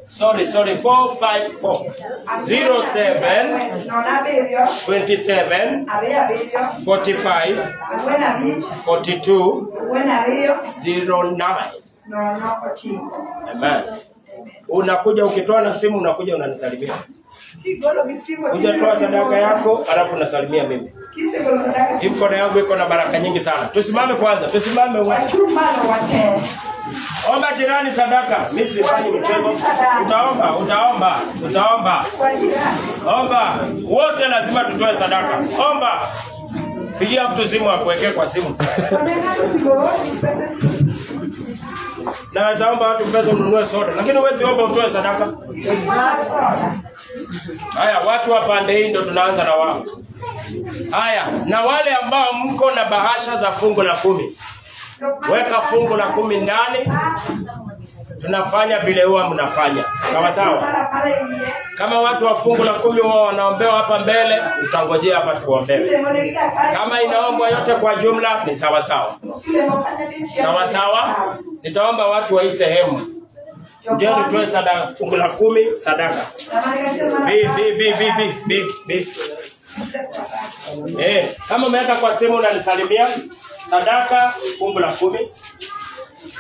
Sorry, 454. 07 27 45 42 09. Amen. Unakuja ukitoa na simu unakuja unanisalimia. Unatoa sadaka yako alafu unasalimia mimi. Mkono yangu iko na baraka nyingi sana. Tusimame kwanza, tusimame wote. Omba jirani sadaka. Mimi sifanyi mchezo. Utaomba. Omba. Wote lazima tutoe sadaka. Omba. Pigia mtu simu akuwekee kwa simu. Na zaomba watu pesa ununue soda, lakini huwezi omba utoe sadaka. Haya, watu wa pande hii ndio tunaanza na wao. Haya, na wale ambao mko na bahasha za fungu la 10. Weka fungu la 10 ndani. Tunafanya vile huwa mnafanya. Sawa? Kama watu wa fungu la 10 wao wanaombewa hapa mbele, utangojea hapa tuombewe. Kama inaombwa yote kwa jumla ni sawa. Nitaomba watu wa hii sehemu. Ndio tutoe sadaka fungu la 10 sadaka. Kama umeweka kwa simu unanisalimia sadaka fungu la 10.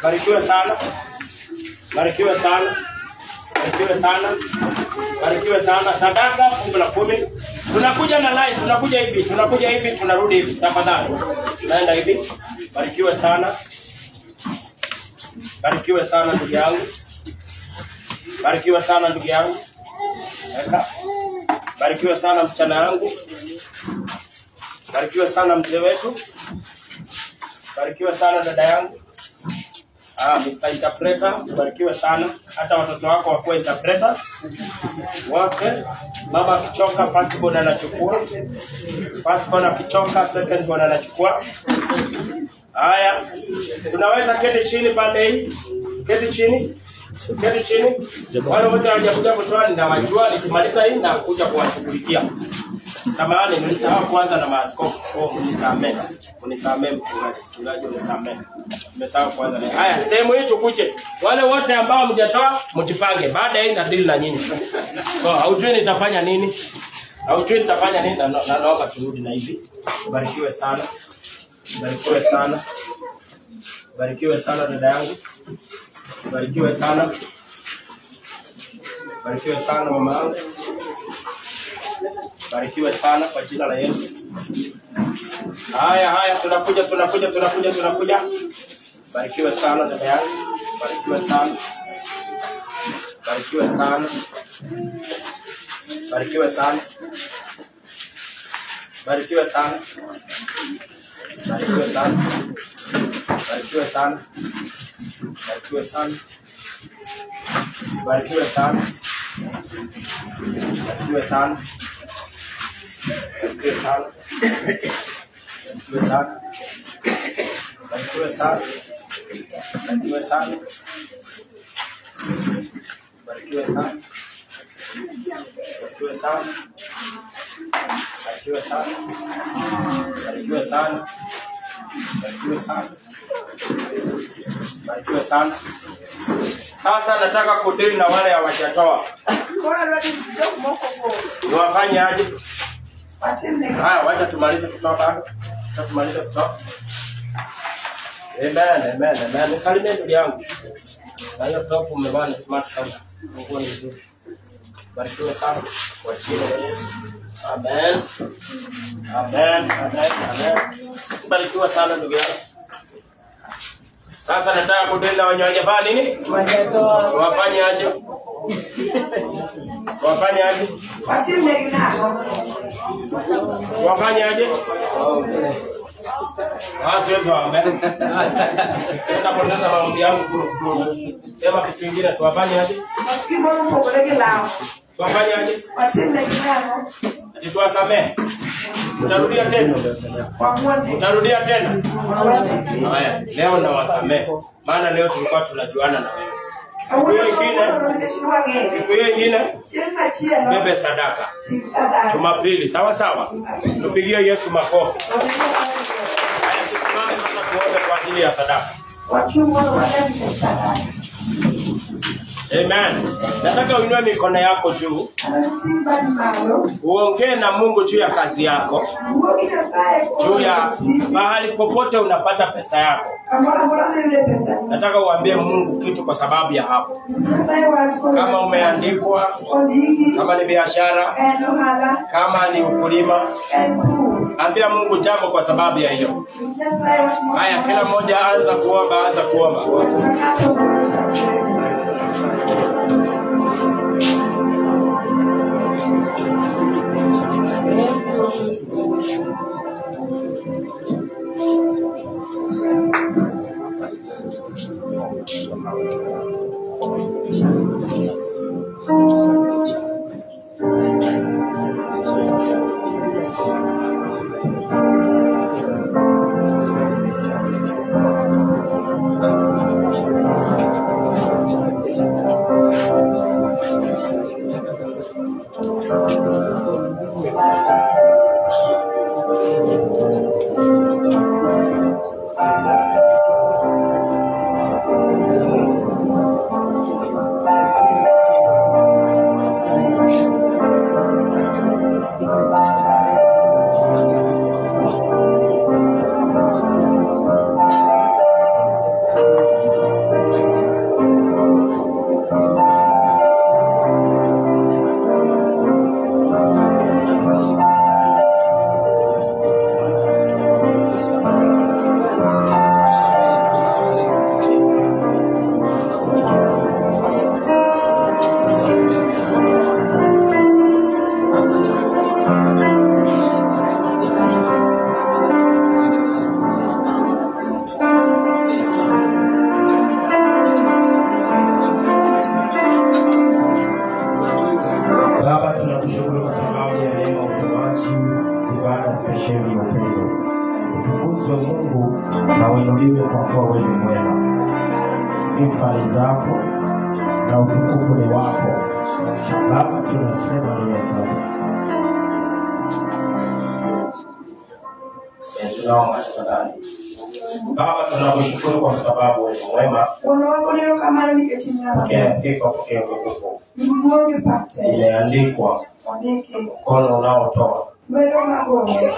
Barikiwe sana. Sadaka fungu la 10. Tunakuja na line, tunakuja hivi, tunarudi hivi, tafadhali. Naenda hivi. Barikiwe sana. Barikiwe sana ndugu yangu. Barikiwe sana ndugu yangu. Barikiwe sana msichana yangu. Barikiwe sana mzee wetu. Barikiwe sana dada yangu. Mr. Interpreter, barikiwe sana. Hata watoto wako wakuwe interpreters. Wote. Mama akichoka, first born anachukua. First born akichoka, second born anachukua. Haya. Tunaweza keti chini pande hii. Keti chini. Keti chini. Wale wote hawajakuja kutoa ninawajua, nikimaliza hii na kuja kuwashughulikia. Samahani, nilisahau kwanza na maaskofu. Mnisamehe. Mnisamehe mchungaji, mnisamehe. Nimesahau kwanza na. Haya, sehemu hii tukuje. Wale wote ambao mjatoa mtipange. Baada hii na deal na nyinyi. So, haujui nitafanya nini? Haujui nitafanya nini? Na naomba turudi na hivi. Barikiwe sana. Barikiwe sana. Barikiwe sana dada yangu. Barikiwe sana. Barikiwe sana mama yangu. Barikiwe sana kwa jina la Yesu. Haya, tunakuja. Barikiwe sana dada yangu. Barikiwe sana. Barikiwe sana. Barikiwe sana. Barikiwe sana. Barikiwe sana. Barikiwe sana. Barikiwe sana. Barikiwe sana. Barikiwe sana. Barikiwe sana. Barikiwe sana. Barikiwe sana. Barikiwe sana. Barikiwe sana. Barikiwe sana. Barikiwe sana. Barikiwe sana. Barikiwe sana. Barikiwe sana. Sasa nataka kudili na wale hawajatoa. Wafanye aje? Haya, wacha tumalize kutoa bado. Tumalize kutoa. Amen. Nisalimie ndugu yangu. Na hiyo top umevaa smart sana. Mungu ni mzuri. Barikiwe sana kwa jina la Yesu. Amen. Barikiwe sana ndugu yangu. Sasa nataka kudenda wenye hawajafanya nini? Wajatoa. Wafanye aje? Wafanye aje? Wafanye aje? Siwezi waambia. Nitapoteza maombi yangu. Sema kitu kingine tuwafanye aje? Tuwafanye aje? Ati tuwasamehe. Utarudia tena. Utarudia tena. Haya, leo na wasamehe. Maana leo tulikuwa tunajuana na wewe. Siku nyingine bebe sadaka. Jumapili, sawa. Tupigie Yesu makofi. Haya, tusimame na tuombe kwa ajili ya sadaka. Amen. Nataka uinue mikono yako juu. Uongee na Mungu juu ya kazi yako. Juu ya mahali popote unapata pesa yako. Nataka uambie Mungu kitu kwa sababu ya hapo. Kama umeandikwa, kama ni biashara, kama ni ukulima, ambia Mungu jambo kwa sababu ya hiyo. Haya, kila mmoja anza kuomba. kwa kuwa wewe ni mwema. Sifa ni zako na utukufu ni wako. Baba, tunasema ni asante. Tunaomba tafadhali. Baba, tunakushukuru kwa sababu wewe ni mwema. Pokea sifa, pokea utukufu. Imeandikwa, mkono unaotoa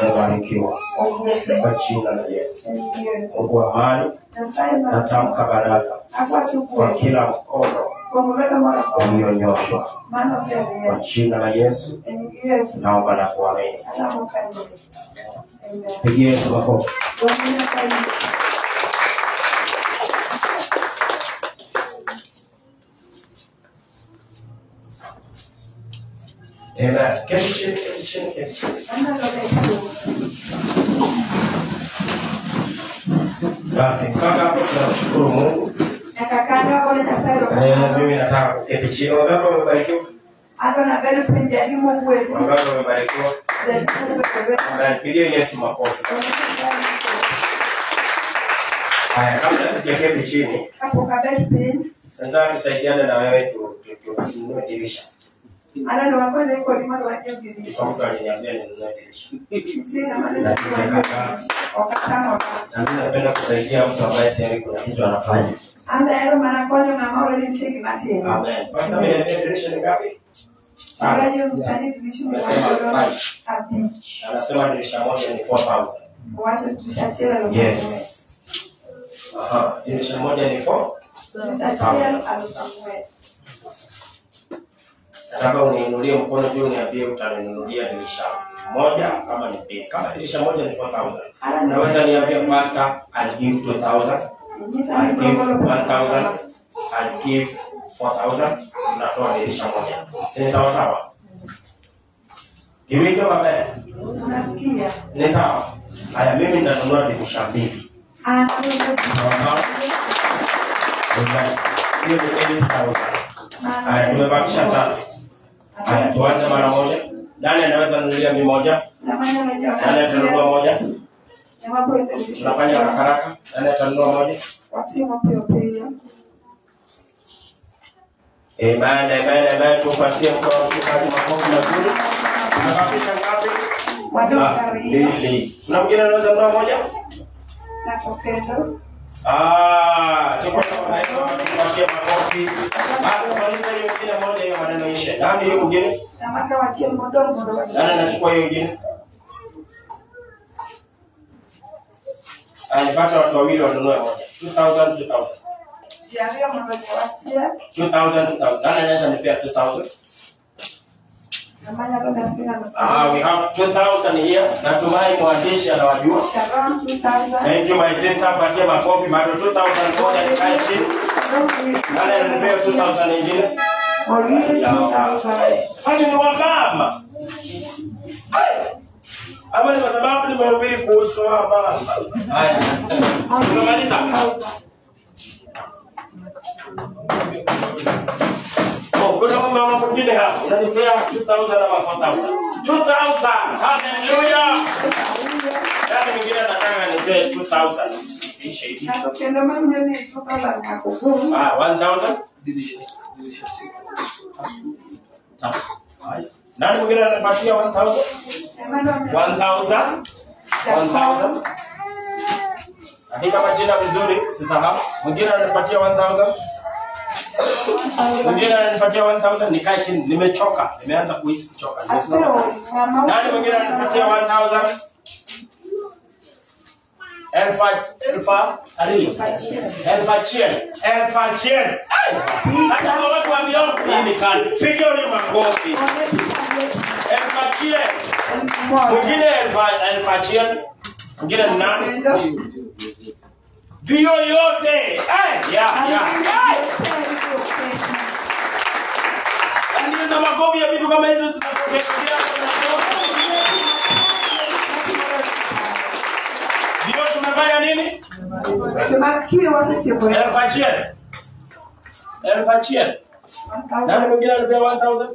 umebarikiwa. Kwa jina la Yesu. Mungu wa amani, natamka baraka kwa kila mkono ulionyoshwa. Kwa jina la Yesu naomba na kuamini. Pigie Yesu makofi. Amen. Keti chini. Basi, kaka hapo tunashukuru Mungu. Mimi nataka kuketi chini. Wangapi wamebarikiwa? Wangapi wamebarikiwa? Pigie Yesu makofi. Haya, kabla sijaketi chini, sasa tusaidiane na wewe tununue dirisha. Ana ndo wako niko limano waje dirisha. Kwa mtu aliniambia ninunue dirisha. Sina maana wakatano. Na mimi napenda kusaidia mtu ambaye tayari kuna kitu anafanya. Anda yaro manakoni mama wale nitiki matini. Amen. Basi mimi niambia dirisha ni ngapi? Ngaji msanii dirisha ni $5. Anasema dirisha moja ni 4,000. Watu tushachela leo. Yes. Aha, dirisha moja ni 4. Tushachela alusamwe. Nataka uniinulie mkono juu niambie utaninunulia dirisha moja kama ni mbili. Kama dirisha moja ni 4,000. Naweza niambia pastor I'll give 2,000. I'll give 1,000. I'll give 4,000. Natoa dirisha moja. Si sawa sawa? Kimwike mabaya. Unasikia? Ni sawa. Haya, mimi nitanunua dirisha mbili. Hiyo ni 8,000. Haya, tumebakisha 3. Haya, tuanze mara moja. Nani anaweza nunulia mimi moja? Nani atanunua moja? Tunafanya haraka. Nani atanunua moja? Amen. Tupatie mkono mchungaji makofi mazuri. Tunakabisha ngapi? 2. Kuna mwingine anaweza kununua moja? Tuko na tupatie makofi. Tumaliza hiyo nyingine moja, hiyo maneno ishe. Nani hiyo mwingine? Nani anachukua hiyo nyingine? Alipata watu wawili wanunue moja. 2,000. 2,000. Nani anaweza nipea 2,000? We have 2,000 here. Natumai mwandishi anawajua. Thank you my sister. Patia makofi. Bado 2,000 moja nikae chini. Nani ananipea 2,000 nyingine? Hali ni wababa. Ama ni kwa sababu nimehubiri kuhusu wababa. Haya. Tunamaliza. Kuna mama mwingine hapa. Unanipea 2,000 ama 4,000? 2,000. Hallelujah. Nani mwingine anataka nipee 2,000? Isiishe hivi. 1,000. Nani mwingine anapatia 1,000? 1,000. Andika majina vizuri, usisahau. Mwingine anapatia 1,000. Mwingine ananipatia 1,000. Nikae chini, nimechoka. Nimeanza kuhisi kuchoka. Nani mwingine ananipatia 1,000? Elfa chien. Hata kwa watu wa Beyond hii ni kali. Piga hiyo makofi. Elfa chien. Mwingine elfa chien. Mwingine nani? Vio yote. Na makofi ya vitu kama hizo zinatokea. Ndio tunafanya nini? Elfa chien. Nani mwingine anapea 1,000?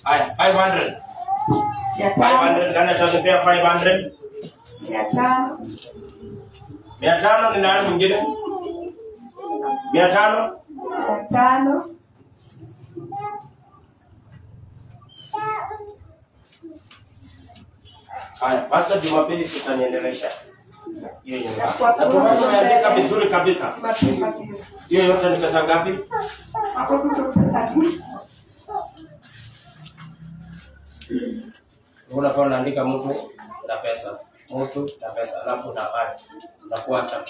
Haya, 500. 500. Nani atatupea 500? 500. 500 ni nani mwingine? 500. 500. Haya, basi Jumapili tutaniendelesha. Hiyo yenyewe. Natumai tumeandika vizuri kabisa. Hiyo yote ni pesa ngapi? Hapo tuko pesa hii. Unafaa unaandika mtu na pesa. Mtu na pesa. Alafu unapata. Unakuwa chap.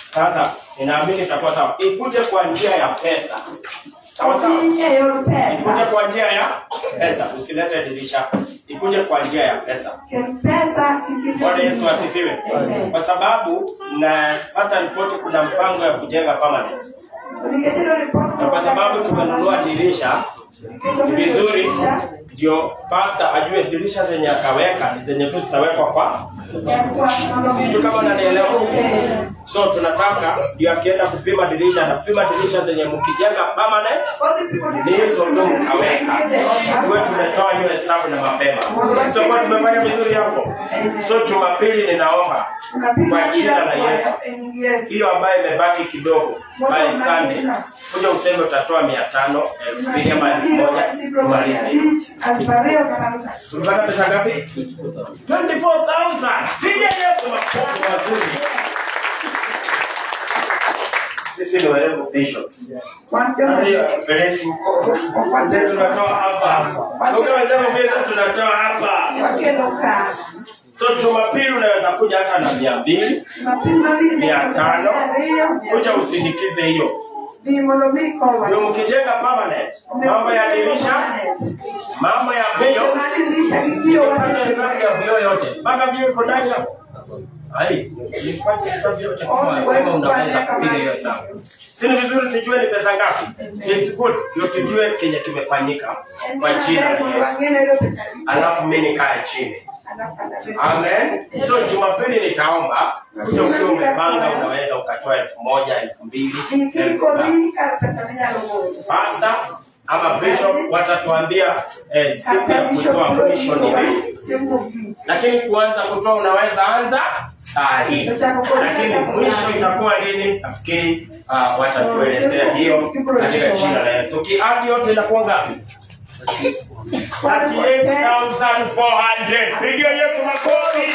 Sasa, ninaamini itakuwa sawa. Ikuje kwa njia ya pesa. Sawa sawa. Ikuje kwa njia ya pesa. Usilete dirisha. Ikuje kwa njia ya pesa. Bwana Yesu asifiwe. Kwa sababu napata ripoti kuna mpango ya kujenga permanent. Na kwa sababu tumenunua dirisha vizuri, ndio pastor ajue dirisha zenye akaweka ni zenye tu zitawekwa kwa. Sio kama unanielewa. So tunataka ndio akienda kupima dirisha na kupima dirisha zenye mkijenga permanent ni hizo tu mkaweka. Tuwe tumetoa hiyo hesabu na mapema. Sio kwa tumefanya vizuri hapo. So Jumapili ninaomba kwa jina la Yesu. Hiyo ambayo imebaki kidogo by Sunday. Kuja useme utatoa 500, 2000 ama 1000 tumalize hiyo. Tunapata pesa ngapi? 24,000. Piga Yesu makofi mazuri. Sisi ni wale bishop. Pelesi mkono. Kwanza tunatoa hapa. Ukaweza kuongeza tunatoa hapa. So Jumapili unaweza kuja hata na 200, 500. Kuja usindikize hiyo. Ndio mkijenga permanent. Mambo ya dirisha, mambo ya vioo. Nipate hesabu ya vioo yote. Mpaka vioo iko ndani hapo. Hai, nipate hesabu yote kama unaweza kupiga hiyo hesabu. Si ni vizuri tujue ni pesa ngapi? It's good. Ndio tujue kenye kimefanyika kwa jina la Yesu. Alafu mimi nikae chini. Amen. So Jumapili nitaomba, sio ukiwa umepanga unaweza ukatoa 1000, 2000. Pastor ama bishop watatuambia siku ya kutoa mwisho ni lini. Lakini kuanza kutoa unaweza anza saa hii. Lakini mwisho itakuwa lini? Nafikiri watatuelezea hiyo katika jina la Yesu. Tukiadi yote inakuwa ngapi? 38,400. Pigia Yesu makofi.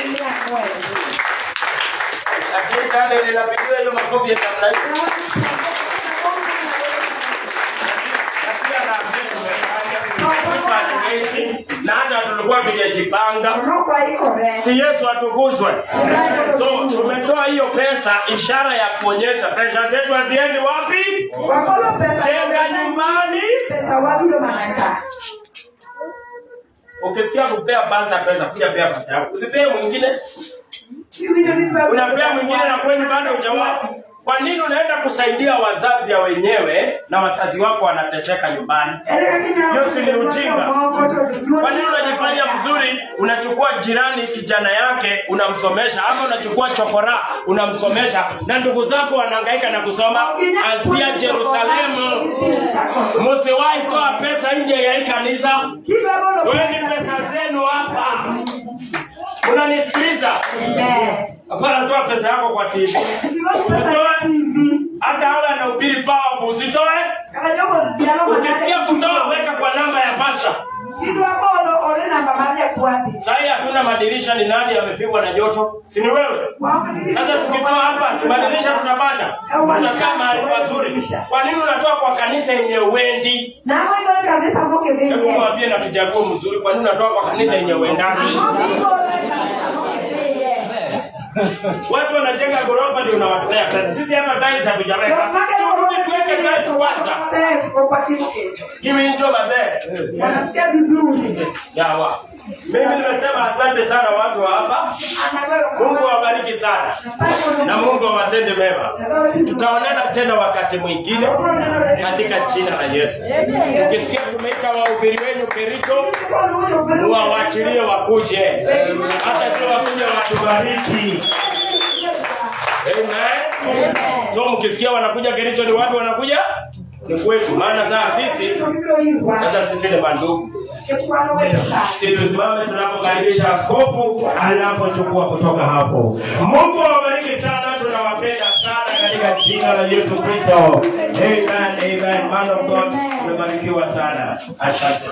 Lakini kale ninapigia hiyo makofi ya namna hiyo. Na hata tulikuwa tujajipanga. Si Yesu atukuzwe. So tumetoa hiyo pesa ishara ya kuonyesha pesa zetu haziendi wapi? Jenga nyumbani. Ukisikia kupea pasta pesa, kuja pea pasta yako. Usipee mwingine. Unapea mwingine na kwani bado hujawapo. Kwa nini unaenda kusaidia wazazi ya wenyewe na wazazi wako wanateseka nyumbani? Hiyo si ni ujinga. Kwa nini unajifanya mzuri, unachukua jirani kijana yake unamsomesha, ama unachukua chokora unamsomesha na ndugu zako wanahangaika na kusoma? Anzia Yerusalemu. Msiwahi toa pesa nje ya kanisa. Wewe ni pesa zenu hapa. Unanisikiliza? Hapana, toa pesa yako kwa TV. Usitoe. Hata wale anahubiri powerful, usitoe. Ukisikia kutoa weka kwa namba ya pasta. Sasa hatuna madirisha, ni nani amepigwa na joto? Si ni wewe? Sasa tukitoa hapa, si madirisha tunapata. Tutakaa mahali pazuri. Kwa nini unatoa kwa kanisa yenye uendi? Hebu mwambie na kijaguo mzuri, kwa nini unatoa kwa kanisa yenye uendani? Watu wanajenga gorofa ndio unawatolea pesa. Sisi hapa tiles hatujaweka. Tuweke tiles kwanza. Kimi njoo babe. Wanasikia vizuri. Yawa. Mimi nimesema asante sana watu wa hapa. Mungu awabariki sana. Na Mungu awatende mema. Tutaonana tena wakati mwingine katika jina la Yesu. Ukisikia tumeita wahubiri wenu Kericho, muwaachilie wakuje. Hata sio wakuje watubariki. Amen. So mkisikia wanakuja Kericho, ni wapi wanakuja? Ni kwetu, maana sasa sisi ni mandugu. Sisi tusimame tunapokaribisha askofu anapochukua kutoka hapo. Mungu awabariki sana, tunawapenda sana katika jina la Yesu Kristo. Amen, amen. Man of God, tumebarikiwa sana. Asante.